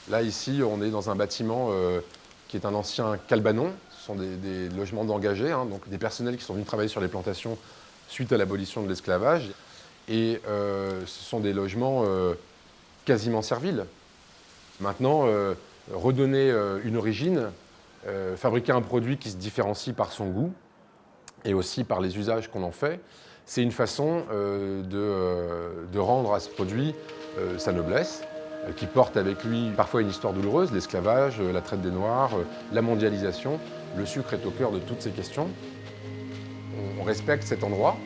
Là, ici, on est dans un bâtiment qui est un ancien calbanon. Ce sont des logements d'engagés, donc des personnels qui sont venus travailler sur les plantations suite à l'abolition de l'esclavage. Et ce sont des logements quasiment serviles. Maintenant, redonner une origine, fabriquer un produit qui se différencie par son goût et aussi par les usages qu'on en fait, c'est une façon de rendre à ce produit sa noblesse, qui porte avec lui parfois une histoire douloureuse, l'esclavage, la traite des Noirs, la mondialisation. Le sucre est au cœur de toutes ces questions. On respecte cet endroit,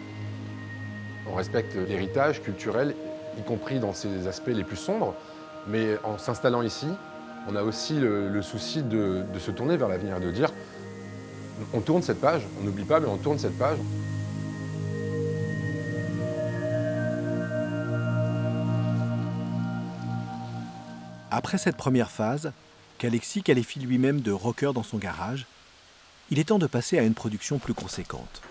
on respecte l'héritage culturel, y compris dans ses aspects les plus sombres, mais en s'installant ici, on a aussi le souci de se tourner vers l'avenir, de dire on tourne cette page, on n'oublie pas, mais on tourne cette page. Après cette première phase, qu'Alexis qualifie lui-même de rocker dans son garage, il est temps de passer à une production plus conséquente.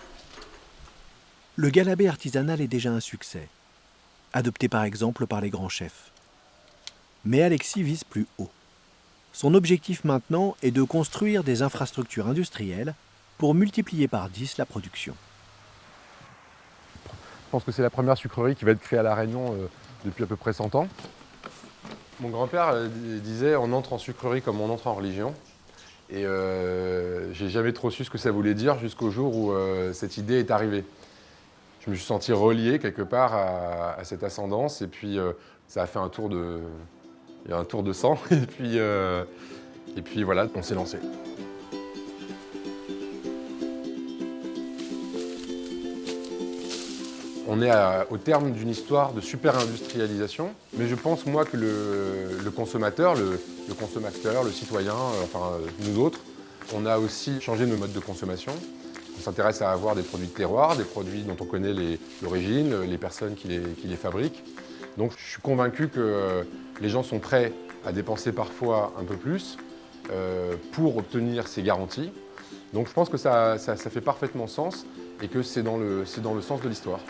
Le galabé artisanal est déjà un succès, adopté par exemple par les grands chefs. Mais Alexis vise plus haut. Son objectif maintenant est de construire des infrastructures industrielles pour multiplier par 10 la production. Je pense que c'est la première sucrerie qui va être créée à La Réunion depuis à peu près 100 ans. Mon grand-père disait « on entre en sucrerie comme on entre en religion ». Et j'ai jamais trop su ce que ça voulait dire jusqu'au jour où cette idée est arrivée. Je me suis senti relié quelque part à cette ascendance et puis ça a fait un tour de sang et puis voilà, on s'est lancé. On est au terme d'une histoire de super-industrialisation, mais je pense, moi, que le consommateur, le citoyen, nous autres, on a aussi changé nos modes de consommation. On s'intéresse à avoir des produits de terroir, des produits dont on connaît l'origine, les personnes qui les fabriquent. Donc je suis convaincu que les gens sont prêts à dépenser parfois un peu plus pour obtenir ces garanties. Donc je pense que ça fait parfaitement sens et que c'est dans le sens de l'histoire.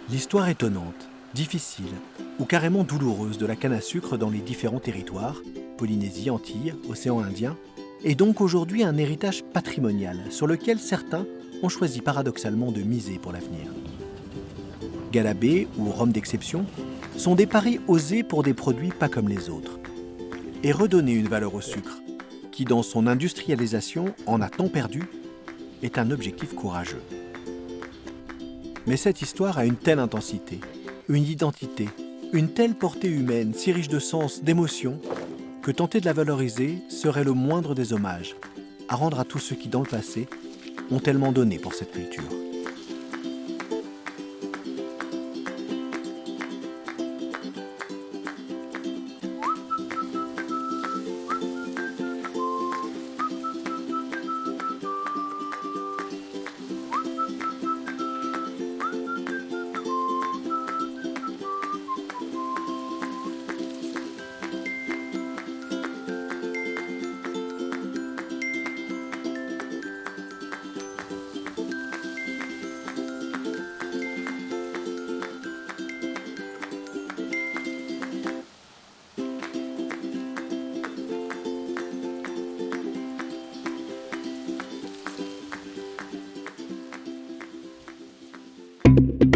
L'histoire étonnante, difficile ou carrément douloureuse de la canne à sucre dans les différents territoires, Polynésie, Antilles, Océan Indien, est donc aujourd'hui un héritage patrimonial sur lequel certains ont choisi paradoxalement de miser pour l'avenir. Galabé ou rhum d'exception sont des paris osés pour des produits pas comme les autres. Et redonner une valeur au sucre, qui dans son industrialisation en a tant perdu, est un objectif courageux. Mais cette histoire a une telle intensité, une identité, une telle portée humaine, si riche de sens, d'émotions, que tenter de la valoriser serait le moindre des hommages à rendre à tous ceux qui, dans le passé, ont tellement donné pour cette culture. Thank you.